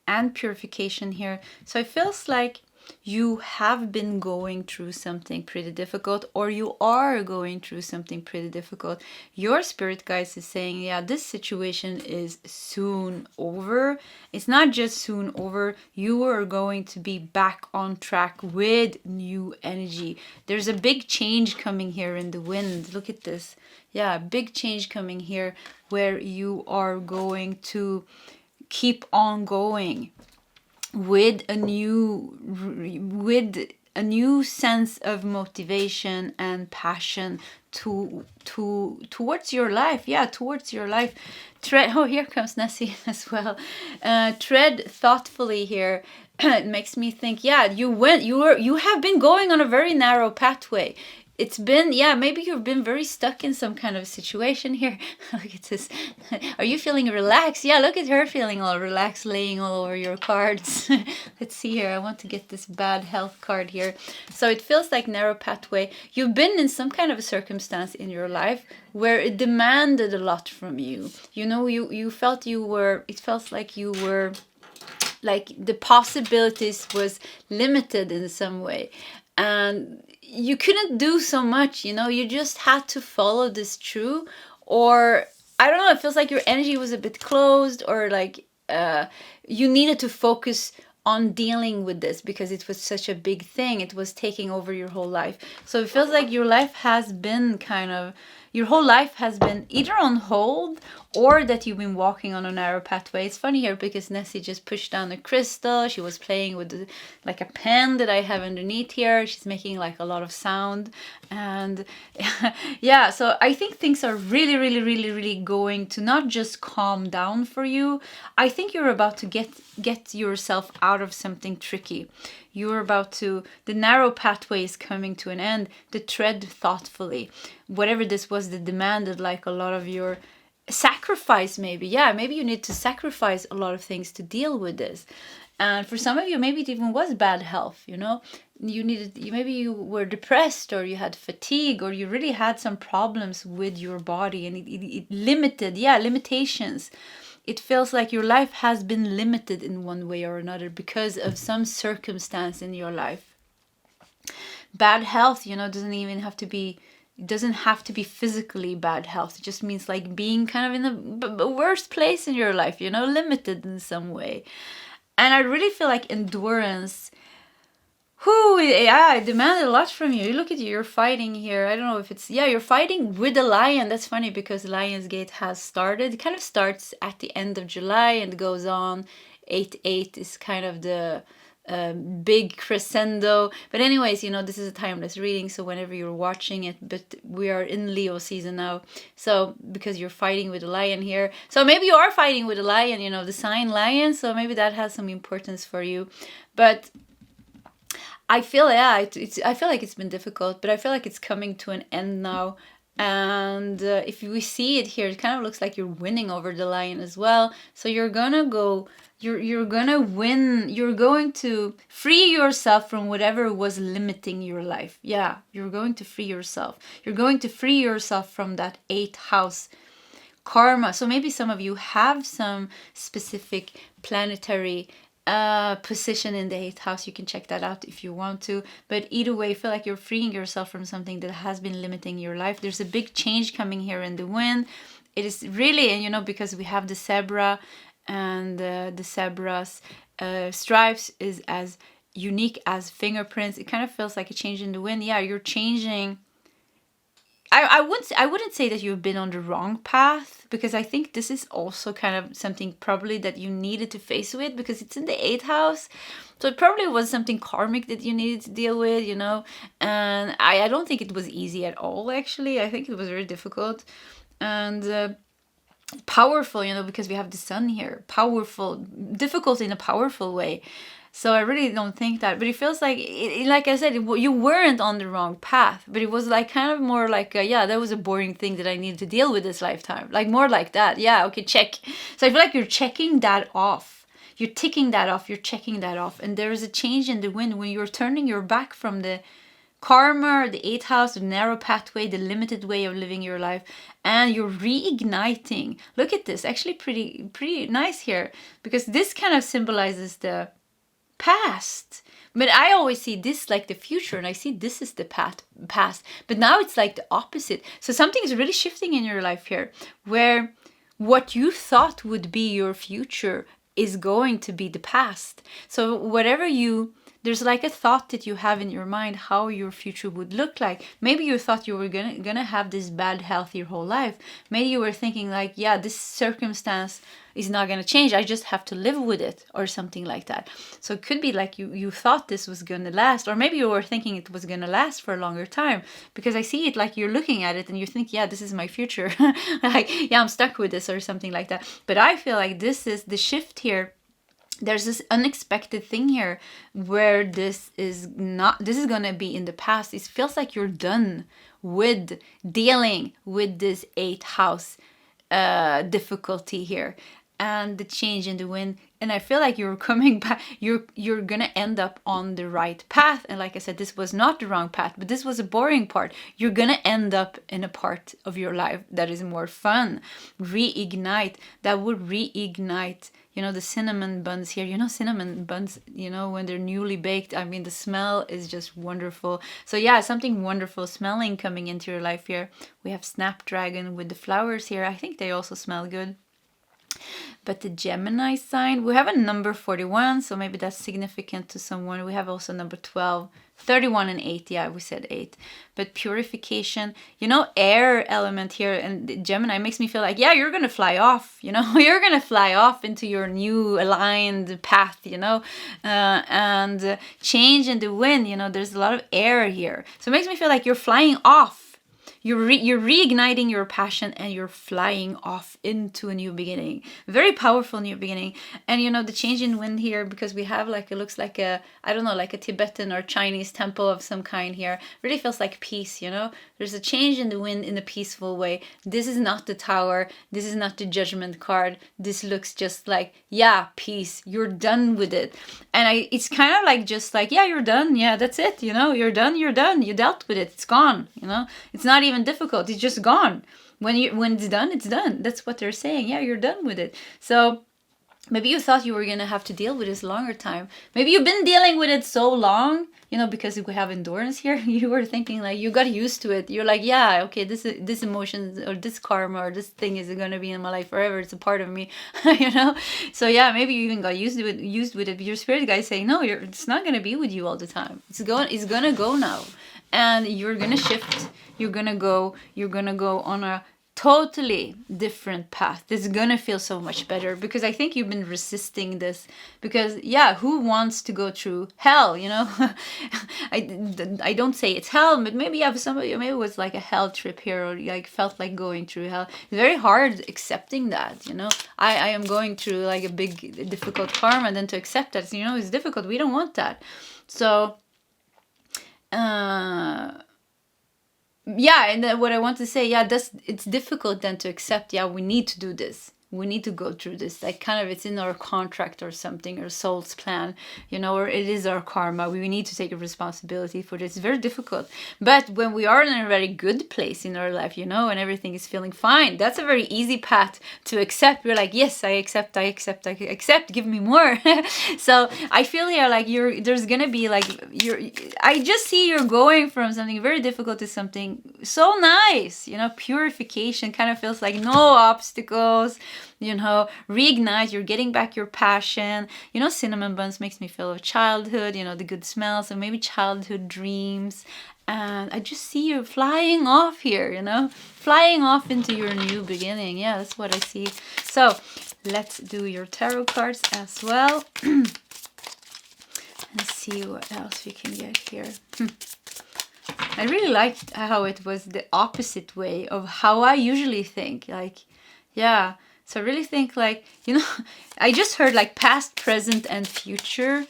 and purification here. So it feels like you have been going through something pretty difficult, or you are going through something pretty difficult. Your spirit guides is saying, yeah, this situation is soon over. It's not just soon over. You are going to be back on track with new energy. There's a big change coming here in the wind. Look at this. Yeah, big change coming here where you are going to keep on going with a new sense of motivation and passion towards your life. Towards your life. Here comes Nessie as well. Tread thoughtfully here. It makes me think, you have been going on a very narrow pathway. It's been, maybe you've been very stuck in some kind of situation here. Look at this. Are you feeling relaxed? Yeah, look at her feeling all relaxed, laying all over your cards. Let's see here. I want to get this bad health card here. So it feels like narrow pathway. You've been in some kind of a circumstance in your life where it demanded a lot from you. You felt it felt like you were, like the possibilities was limited in some way. And you couldn't do so much, you just had to follow this through, or I don't know, it feels like your energy was a bit closed, or like you needed to focus on dealing with this because it was such a big thing. It was taking over your whole life. So it feels like your life has been your whole life has been either on hold or that you've been walking on a narrow pathway. It's funny here because Nessie just pushed down a crystal. She was playing with like a pen that I have underneath here. She's making like a lot of sound. And yeah, so I think things are really, really, really, really going to not just calm down for you. I think you're about to get yourself out of something tricky. You're about to, the narrow pathway is coming to an end. The tread thoughtfully. Whatever this was that demanded like a lot of your sacrifice, maybe. Yeah, maybe you need to sacrifice a lot of things to deal with this. And for some of you, maybe it even was bad health, maybe you were depressed, or you had fatigue, or you really had some problems with your body, and it limited, limitations. It feels like your life has been limited in one way or another because of some circumstance in your life. Bad health, doesn't even have to be, it doesn't have to be physically bad health. It just means like being kind of in the worst place in your life, limited in some way. And I really feel like endurance, whoo, yeah, it demanded a lot from you. Look at you, you're fighting here. I don't know if it's, yeah, you're fighting with the lion. That's funny because Lionsgate has started. It kind of starts at the end of July and goes on. 8/8 is kind of the big crescendo. But anyways, you know, this is a timeless reading, so whenever you're watching it, but we are in Leo season now, so because you're fighting with a lion here, so maybe you are fighting with a lion, you know, the sign lion, so maybe that has some importance for you. But I feel, yeah, I feel like it's been difficult, but I feel like it's coming to an end now. And if we see it here, it kind of looks like you're winning over the lion as well. So you're gonna go, you're gonna win. You're going to free yourself from whatever was limiting your life. Yeah, you're going to free yourself. You're going to free yourself from that 8th house karma. So maybe some of you have some specific planetary position in the 8th house. You can check that out if you want to, but either way, I feel like you're freeing yourself from something that has been limiting your life. There's a big change coming here in the wind. It is really, and you know, because we have the zebra, and the zebra's stripes is as unique as fingerprints. It kind of feels like a change in the wind. Yeah, you're changing. I wouldn't say that you've been on the wrong path, because I think this is also kind of something probably that you needed to face with, because it's in the 8th house. So it probably was something karmic that you needed to deal with, you know. And I don't think it was easy at all, actually. I think it was very difficult and powerful, you know, because we have the sun here. Powerful, difficult in a powerful way. So I really don't think that, but it feels like, like I said, you weren't on the wrong path, but it was like kind of more like, yeah, that was a boring thing that I needed to deal with this lifetime. Like more like that. Yeah, okay, check. So I feel like you're checking that off. You're ticking that off. You're checking that off. And there is a change in the wind when you're turning your back from the karma, the 8th house, the narrow pathway, the limited way of living your life, and you're reigniting. Look at this, actually pretty nice here, because this kind of symbolizes the past, but I always see this like the future, and I see this is the past, but now it's like the opposite. So something is really shifting in your life here, where what you thought would be your future is going to be the past. So whatever there's like a thought that you have in your mind how your future would look like. Maybe you thought you were gonna have this bad health your whole life. Maybe you were thinking like, yeah, this circumstance is not gonna change. I just have to live with it, or something like that. So it could be like you thought this was gonna last, or maybe you were thinking it was gonna last for a longer time, because I see it like you're looking at it and you think, yeah, this is my future. Like, yeah, I'm stuck with this, or something like that. But I feel like this is the shift here. There's this unexpected thing here where this is going to be in the past. It feels like you're done with dealing with this 8th house difficulty here and the change in the wind. And I feel like you're coming back, you're gonna end up on the right path. And like I said, this was not the wrong path, but this was a boring part. You're gonna end up in a part of your life that is more fun. Reignite, that would reignite, you know, the cinnamon buns here. You know, cinnamon buns, you know, when they're newly baked, I mean, the smell is just wonderful. So yeah, something wonderful smelling coming into your life here. We have Snapdragon with the flowers here. I think they also smell good. But the Gemini sign, we have a number 41, so maybe that's significant to someone. We have also number 12, 31 and 8. Yeah, we said 8. But purification, you know, air element here, and Gemini makes me feel like, yeah, you're going to fly off, you know, you're going to fly off into your new aligned path, you know, and change in the wind, you know, there's a lot of air here. So it makes me feel like you're flying off. You're reigniting your passion and you're flying off into a new beginning. Very powerful new beginning. And you know, the change in wind here, because we have like, it looks like a, I don't know, like a Tibetan or Chinese temple of some kind here. Really feels like peace, you know. There's a change in the wind in a peaceful way. This is not the tower. This is not the judgment card. This looks just like, yeah, peace. You're done with it. And it's kind of like, just like, yeah, you're done. Yeah, that's it. You know, you're done. You're done. You dealt with it. It's gone. You know, it's not even difficult. It's just gone. When it's done, it's done. That's what they're saying. Yeah, you're done with it. So Maybe you thought you were going to have to deal with this longer time. Maybe you've been dealing with it so long, you know, because we have endurance here. You were thinking like you got used to it. You're like, yeah, okay, this emotion or this karma or this thing is going to be in my life forever. It's a part of me, you know. So yeah, maybe you even got used with it. But your spirit guide is saying, no, it's not going to be with you all the time. It's going to go now, and you're going to shift. You're going to go on a totally different path. It's gonna feel so much better, because I think you've been resisting this, because yeah, who wants to go through hell, you know? I don't say it's hell, but maybe you have somebody, maybe it was like a hell trip here, or like felt like going through hell. It's very hard accepting that, you know. I am going through like a big difficult karma, and then to accept that, you know, it's difficult. We don't want that. So yeah, and then what I want to say, yeah, it's difficult then to accept, yeah, we need to do this. We need to go through this. Like kind of it's in our contract or something, or soul's plan, you know, or it is our karma. We need to take a responsibility for this. It's very difficult. But when we are in a very good place in our life, you know, and everything is feeling fine, that's a very easy path to accept. We're like, yes, I accept, give me more. So I feel here like there's gonna be like, I just see you're going from something very difficult to something so nice, you know, purification. Kind of feels like no obstacles, you know, reignite. You're getting back your passion. You know, cinnamon buns makes me feel of childhood, you know, the good smells, and maybe childhood dreams. And I just see you flying off here, you know, flying off into your new beginning. Yeah, that's what I see. So let's do your tarot cards as well. And see what else we can get here. I really liked how it was the opposite way of how I usually think. Like, yeah. So I really think like, you know, I just heard like past, present, and future.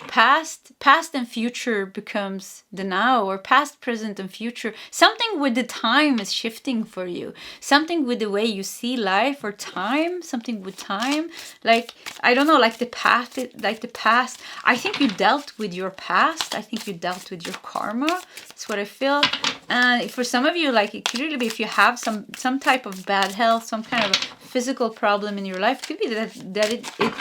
Past and future becomes the now, or past, present, and future. Something with the time is shifting for you. Something with the way you see life, or time. Something with time. Like, I don't know, like the past. I think you dealt with your past. I think you dealt with your karma. That's what I feel. And for some of you, like it could really be if you have some type of bad health, some kind of physical problem in your life, it could be that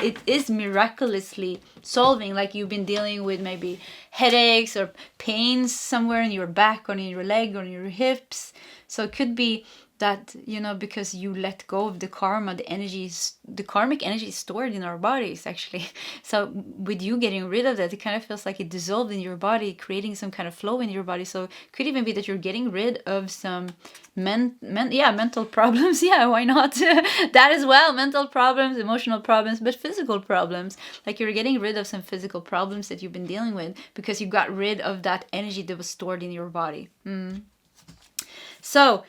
it is miraculously solving. Like you've been dealing with maybe headaches or pains somewhere in your back or in your leg or in your hips. So it could be that, you know, because you let go of the karma, the karmic energy is stored in our bodies actually. So with you getting rid of that, it kind of feels like it dissolved in your body, creating some kind of flow in your body. So it could even be that you're getting rid of some mental problems. Yeah, why not? That as well, mental problems, emotional problems, but physical problems. Like you're getting rid of some physical problems that you've been dealing with because you got rid of that energy that was stored in your body. So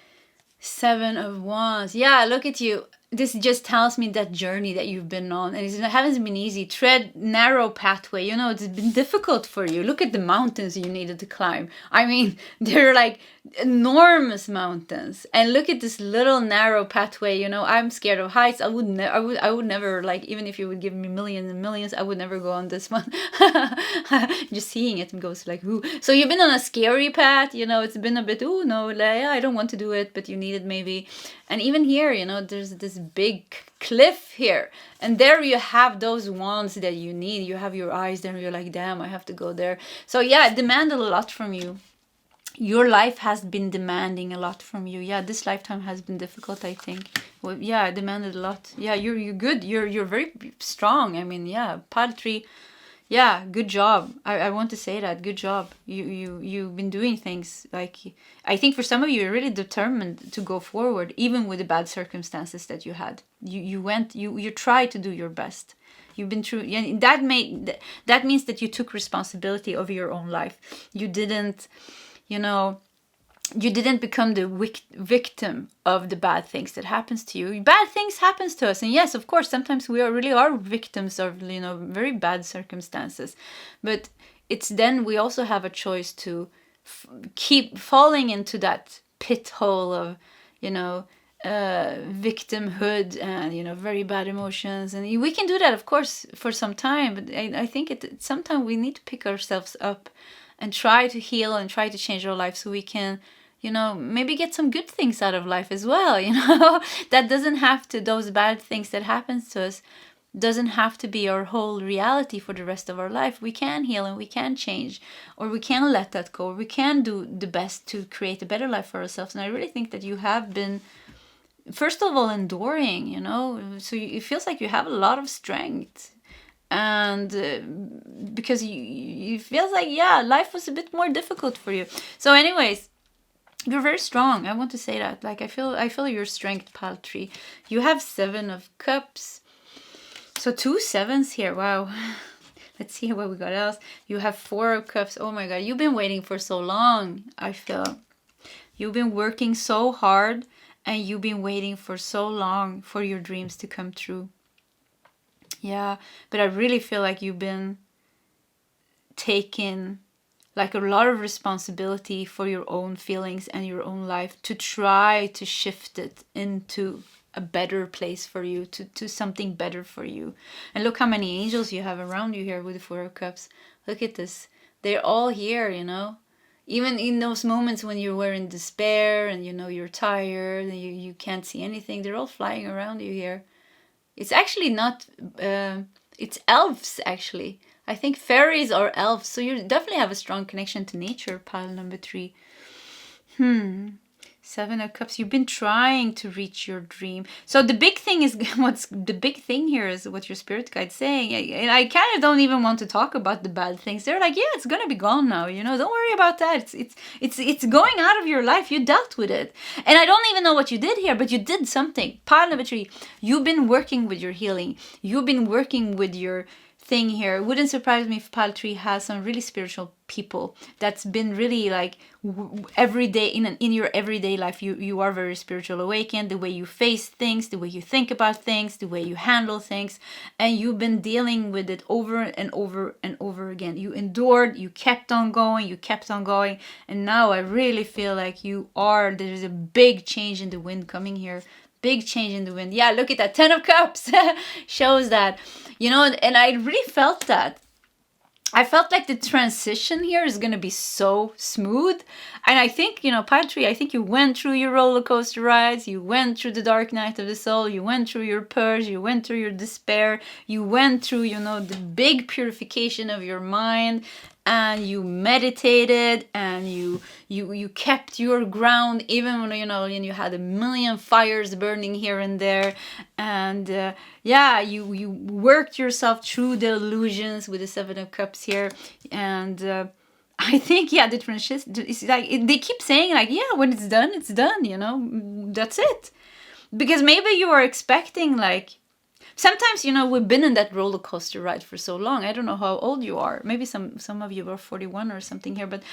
7 of Wands. Yeah, look at you. This just tells me that journey that you've been on, and it hasn't been easy. Tread narrow pathway. You know, it's been difficult for you. Look at the mountains you needed to climb. I mean, they're like enormous mountains, and look at this little narrow pathway. You know, I'm scared of heights. I would never, like, even if you would give me millions and millions, I would never go on this one. Just seeing it goes like, ooh. So you've been on a scary path. You know, it's been a bit, ooh, no, like, I don't want to do it, but you need it maybe. And even here, you know, there's this big cliff here, and there you have those wands that you need. You have your eyes there, you're like, damn, I have to go there. So yeah, it demanded a lot from you. Your life has been demanding a lot from you. Yeah, this lifetime has been difficult, I think. Well, yeah, it demanded a lot. Yeah, you're good. You're very strong. I mean, yeah, Padre. Yeah, good job. I want to say that. Good job. You've been doing things. Like, I think for some of you, you're really determined to go forward, even with the bad circumstances that you had. You tried to do your best. You've been through, and that means that you took responsibility over your own life. You didn't, you know, you didn't become the victim of the bad things that happens to you. Bad things happens to us, and yes, of course, sometimes we really are victims of, you know, very bad circumstances. But it's then we also have a choice to keep falling into that pit hole of, you know, victimhood and, you know, very bad emotions, and we can do that, of course, for some time. But I think sometimes we need to pick ourselves up and try to heal and try to change our life so we can, you know, maybe get some good things out of life as well, you know. That doesn't have to, those bad things that happens to us doesn't have to be our whole reality for the rest of our life. We can heal and we can change, or we can let that go, or we can do the best to create a better life for ourselves. And I really think that you have been, first of all, enduring, you know, so it feels like you have a lot of strength. And because you feel like, yeah, life was a bit more difficult for you. So anyways, you're very strong. I want to say that. Like, I feel your strength, Paltry. You have 7 of Cups. So 2 sevens here. Wow. Let's see what we got else. You have 4 of Cups. Oh my God. You've been waiting for so long, I feel. You've been working so hard, and you've been waiting for so long for your dreams to come true. Yeah, but I really feel like you've been taking like a lot of responsibility for your own feelings and your own life to try to shift it into a better place for you, to something better for you. And look how many angels you have around you here with the 4 of Cups. Look at this. They're all here, you know. Even in those moments when you were in despair and you know you're tired and you can't see anything, they're all flying around you here. It's actually not, it's elves actually. I think fairies are elves. So you definitely have a strong connection to nature, pile number 3. 7 of Cups. You've been trying to reach your dream. So the big thing is, what's the big thing here is what your spirit guide's saying. And I kind of don't even want to talk about the bad things. They're like, yeah, it's gonna be gone now. You know, don't worry about that. It's going out of your life. You dealt with it. And I don't even know what you did here, but you did something. Pile number 3. You've been working with your healing. You've been working with your thing here. It wouldn't surprise me if Paltry has some really spiritual people that's been really like every day in your everyday life. You are very spiritual awakened, the way you face things, the way you think about things, the way you handle things, and you've been dealing with it over and over and over again. You endured, you kept on going, and now I really feel like there's a big change in the wind coming here. Big change in the wind. Yeah, look at that. 10 of Cups shows that, you know, and I really felt that. I felt like the transition here is going to be so smooth. And I think, you know, Paltry, I think you went through your roller coaster rides. You went through the dark night of the soul. You went through your purge. You went through your despair. You went through, you know, the big purification of your mind. And you meditated and you kept your ground even when, you know, and you had a million fires burning here and there. And yeah, you worked yourself through the illusions with the 7 of Cups here. And I think, yeah, the transition is like, they keep saying like, yeah, when it's done, you know, that's it. Because maybe you are expecting like, sometimes, you know, we've been in that roller coaster ride for so long. I don't know how old you are. Maybe some of you are 41 or something here, but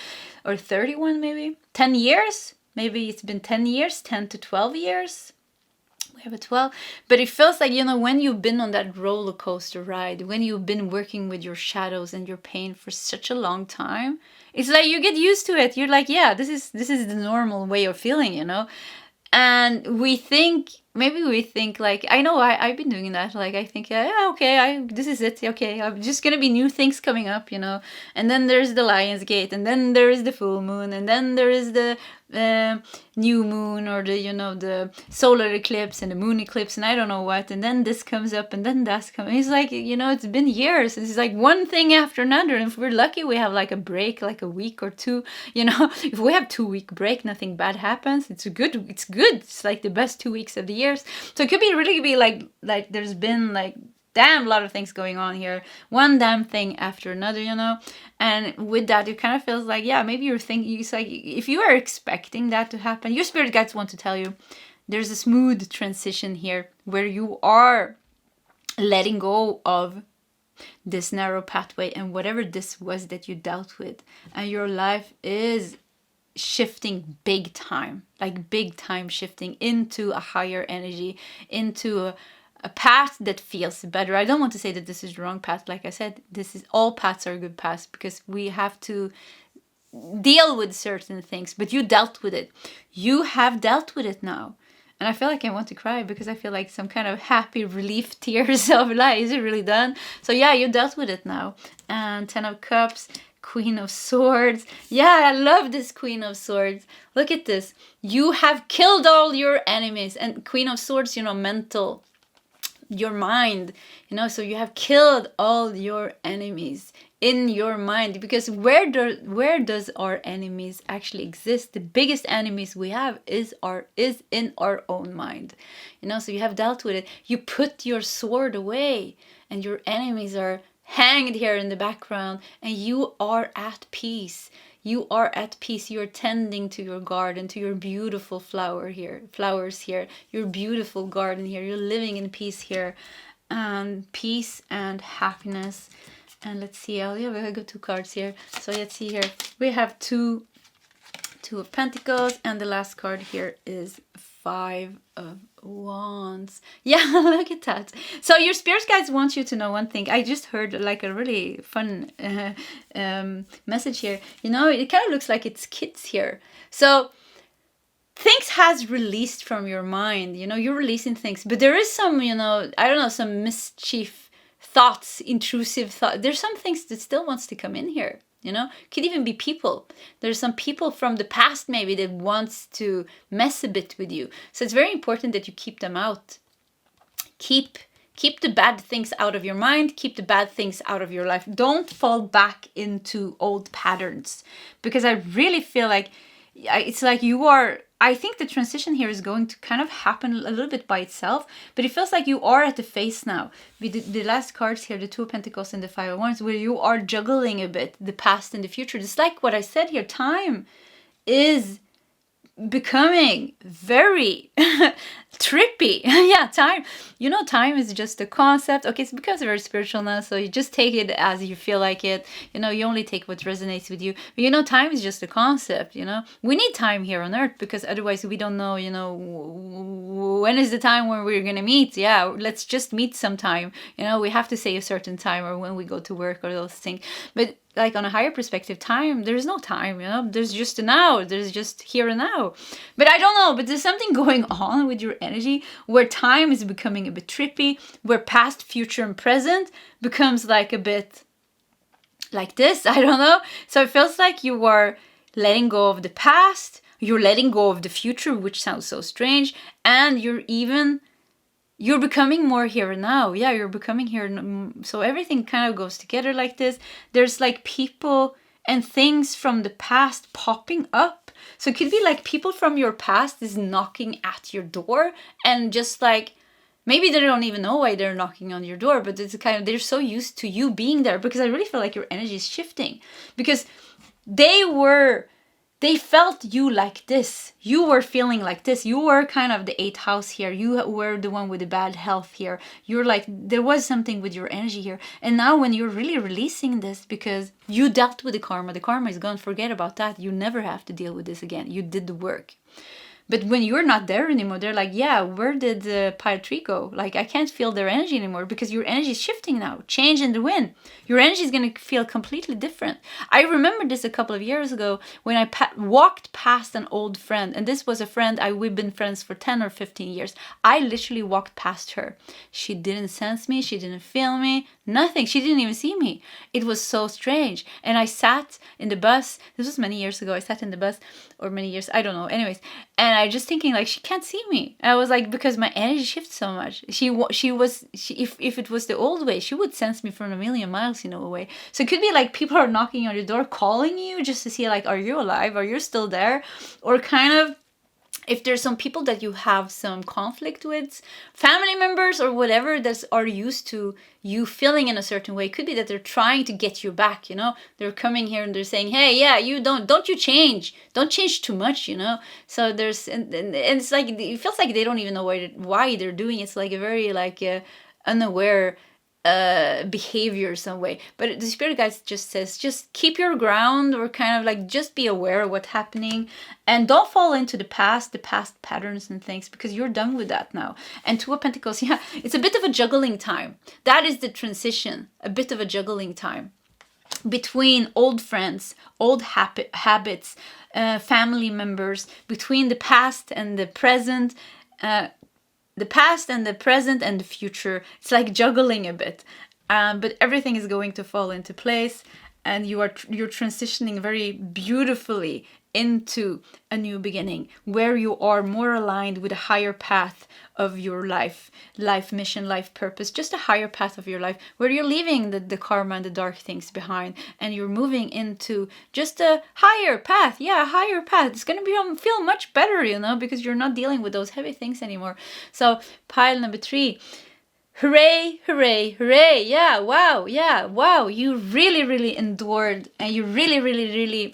or 31 maybe. 10 years? Maybe it's been 10 years, 10 to 12 years. We have a 12. But it feels like, you know, when you've been on that roller coaster ride, when you've been working with your shadows and your pain for such a long time, it's like you get used to it. You're like, yeah, this is the normal way of feeling, you know. And we think like, I know I've been doing that. Like, I think, yeah, okay, this is it. Okay, I'm just going to be new things coming up, you know. And then there's the Lion's Gate, and then there is the full moon, and then there is the new moon, or the, you know, the solar eclipse and the moon eclipse, and I don't know what. And then this comes up, and then that's coming. It's like, you know, it's been years. It's like one thing after another. And if we're lucky, we have like a break, like a week or two, you know. If we have 2-week break, nothing bad happens. It's good. It's like the best 2 weeks of the year. So it could really be like there's been like damn lot of things going on here, one damn thing after another, you know. And with that, it kind of feels like, yeah, maybe you're thinking, it's like if you are expecting that to happen, your spirit guides want to tell you there's a smooth transition here where you are letting go of this narrow pathway and whatever this was that you dealt with, and your life is shifting big time shifting into a higher energy, into a path that feels better. I don't want to say that this is the wrong path. Like I said, all paths are good paths, because we have to deal with certain things, but you dealt with it. You have dealt with it now. And I feel like I want to cry, because I feel like some kind of happy relief tears of like, is it really done? So yeah, you dealt with it now. And 10 of Cups, Queen of Swords. Yeah, I love this Queen of Swords. Look at this. You have killed all your enemies. And Queen of Swords, you know, mental your mind, you know, so you have killed all your enemies in your mind, because where does our enemies actually exist? The biggest enemies we have is in our own mind, you know. So you have dealt with it, you put your sword away, and your enemies are hanged here in the background, and you are at peace. You are at peace. You're tending to your garden, to your beautiful flowers here, your beautiful garden here. You're living in peace here, and peace and happiness. And let's see, I got 2 cards here. So let's see here. We have two of Pentacles, and the last card here is 5 of Wands. Yeah, look at that. So your spirit guides want you to know one thing. I just heard like a really fun message here. You know, it kind of looks like it's kids here. So things has released from your mind. You know, you're releasing things, but there is some, you know, I don't know, some mischief thoughts, intrusive thoughts. There's some things that still wants to come in here. You know, could even be people. There's some people from the past maybe that wants to mess a bit with you. So it's very important that you keep them out. Keep the bad things out of your mind. Keep the bad things out of your life. Don't fall back into old patterns, because I really feel like it's like you are, I think the transition here is going to kind of happen a little bit by itself, but it feels like you are at the phase now with the last cards here, the 2 of Pentacles and the 5 of Wands, where you are juggling a bit the past and the future. Just like what I said here, time is becoming very trippy. Yeah, time, you know, time is just a concept. Okay, it's becomes very spiritual now, so you just take it as you feel like it. You know, you only take what resonates with you. But you know, time is just a concept. You know, we need time here on earth, because otherwise we don't know, you know, when is the time when we're gonna meet. Yeah, let's just meet sometime. You know, we have to say a certain time, or when we go to work, or those things. But like on a higher perspective, time, there's no time, you know, there's just a now, there's just here and now. But I don't know, but there's something going on with your energy where time is becoming a bit trippy, where past, future, and present becomes like a bit like this, I don't know. So it feels like you are letting go of the past, you're letting go of the future, which sounds so strange, and you're becoming more here and now. Yeah, you're becoming here. So everything kind of goes together like this. There's like people and things from the past popping up. So it could be like people from your past is knocking at your door, and just like, maybe they don't even know why they're knocking on your door, but it's kind of, they're so used to you being there, because I really feel like your energy is shifting, because they felt you like this. You were feeling like this. You were kind of the 8th house here. You were the one with the bad health here. You're like, there was something with your energy here. And now when you're really releasing this, because you dealt with the karma is gone. Forget about that. You never have to deal with this again. You did the work. But when you're not there anymore, they're like, yeah, where did the pile tree go? Like, I can't feel their energy anymore, because your energy is shifting now. Change in the wind. Your energy is going to feel completely different. I remember this a couple of years ago when I walked past an old friend. And this was a friend, we've been friends for 10 or 15 years. I literally walked past her. She didn't sense me. She didn't feel me. Nothing. She didn't even see me. It was so strange. And I sat in the bus. This was many years ago. I sat in the bus, or many years, I don't know. Anyways, and I just thinking like, she can't see me. And I was like, because my energy shifts so much. If it was the old way, she would sense me from a million miles, you know, away. So it could be like people are knocking on your door, calling you just to see like, are you alive? Are you still there? Or kind of, if there's some people that you have some conflict with, family members or whatever, that are used to you feeling in a certain way. It could be that they're trying to get you back, you know. They're coming here and they're saying, hey, yeah, you don't you change. Don't change too much, you know. So there's, and it's like, it feels like they don't even know why they're doing it. It's like a very like unaware behavior some way. But the spirit guide just says, just keep your ground, or kind of like, just be aware of what's happening, and don't fall into the past patterns and things, because you're done with that now. And 2 of Pentacles, yeah, it's a bit of a juggling time. That is the transition, a bit of a juggling time between old friends, old habits, family members, between the past and the present, the past and the present and the future. It's like juggling a bit, but everything is going to fall into place, and you're transitioning very beautifully into a new beginning where you are more aligned with a higher path of your life mission, life purpose, just a higher path of your life where you're leaving the karma and the dark things behind and you're moving into just a higher path. Yeah, a higher path. It's going to feel much better, you know, because you're not dealing with those heavy things anymore. So pile number 3. Hooray, hooray, hooray. Yeah, wow. You really endured, and you really,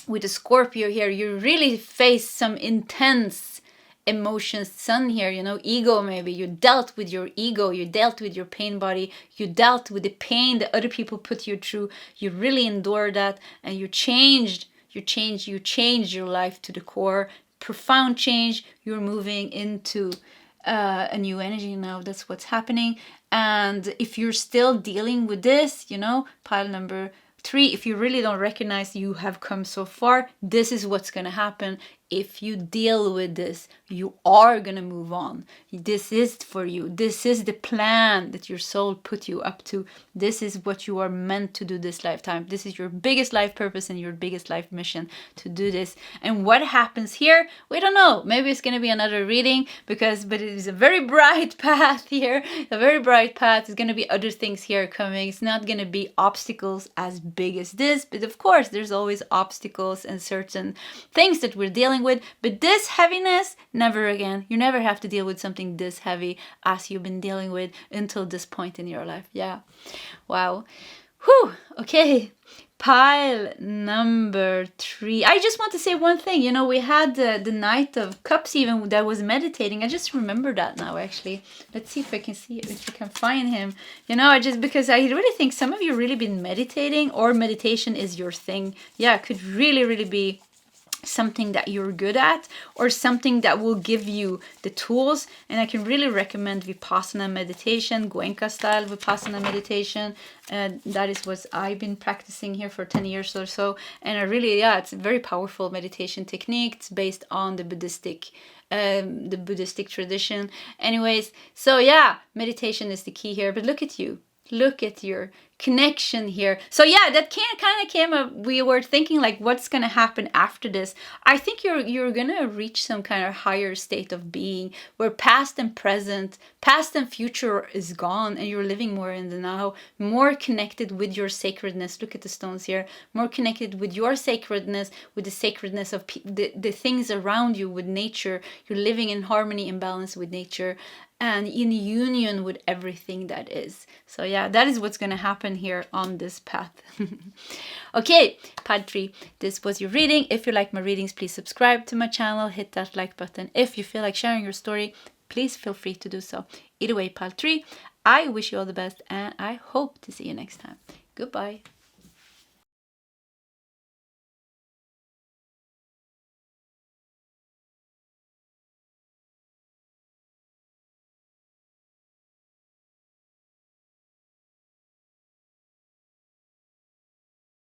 with the Scorpio here, you really faced some intense emotions. Sun here, you know, ego maybe. You dealt with your ego, you dealt with your pain body, you dealt with the pain that other people put you through. You really endured that, and you changed your life to the core. Profound change. You're moving into a new energy now. That's what's happening. And if you're still dealing with this, you know, pile number 3, if you really don't recognize you have come so far, this is what's going to happen. If you deal with this, you are going to move on. This is for you. This is the plan that your soul put you up to. This is what you are meant to do this lifetime. This is your biggest life purpose and your biggest life mission, to do this. And what happens here, we don't know. Maybe it's going to be another reading, but it is a very bright path here. A very bright path. There's going to be other things here coming. It's not going to be obstacles as big as this, but of course there's always obstacles and certain things that we're dealing with. But this heaviness, never again. You never have to deal with something this heavy as you've been dealing with until this point in your life. Yeah. Wow. Whew. Okay. Pile number 3. I just want to say one thing. You know, we had the Knight of Cups even that was meditating. I just remember that now, actually. Let's see if I can see it, if I can find him. You know, because I really think some of you really been meditating, or meditation is your thing. Yeah, it could really be something that you're good at, or something that will give you the tools. And I can really recommend Vipassana meditation, Goenka style Vipassana meditation. That is what I've been practicing here for 10 years or so. And I really, it's a very powerful meditation technique. It's based on the Buddhistic tradition. Anyways, so yeah, meditation is the key here. But look at you. Look at your connection here. So yeah, that kind of came up. We were thinking like, what's going to happen after this? I think you're going to reach some kind of higher state of being where past and future is gone, and you're living more in the now, more connected with your sacredness. Look at the stones here. More connected with your sacredness, with the sacredness of the things around you, with nature. You're living in harmony and balance with nature, and in union with everything that is. So yeah, that is what's going to happen here on this path. Okay, part 3. This was your reading. If you like my readings, please subscribe to my channel. Hit that like button. If you feel like sharing your story, please feel free to do so. Either way, part 3, I wish you all the best, and I hope to see you next time. Goodbye.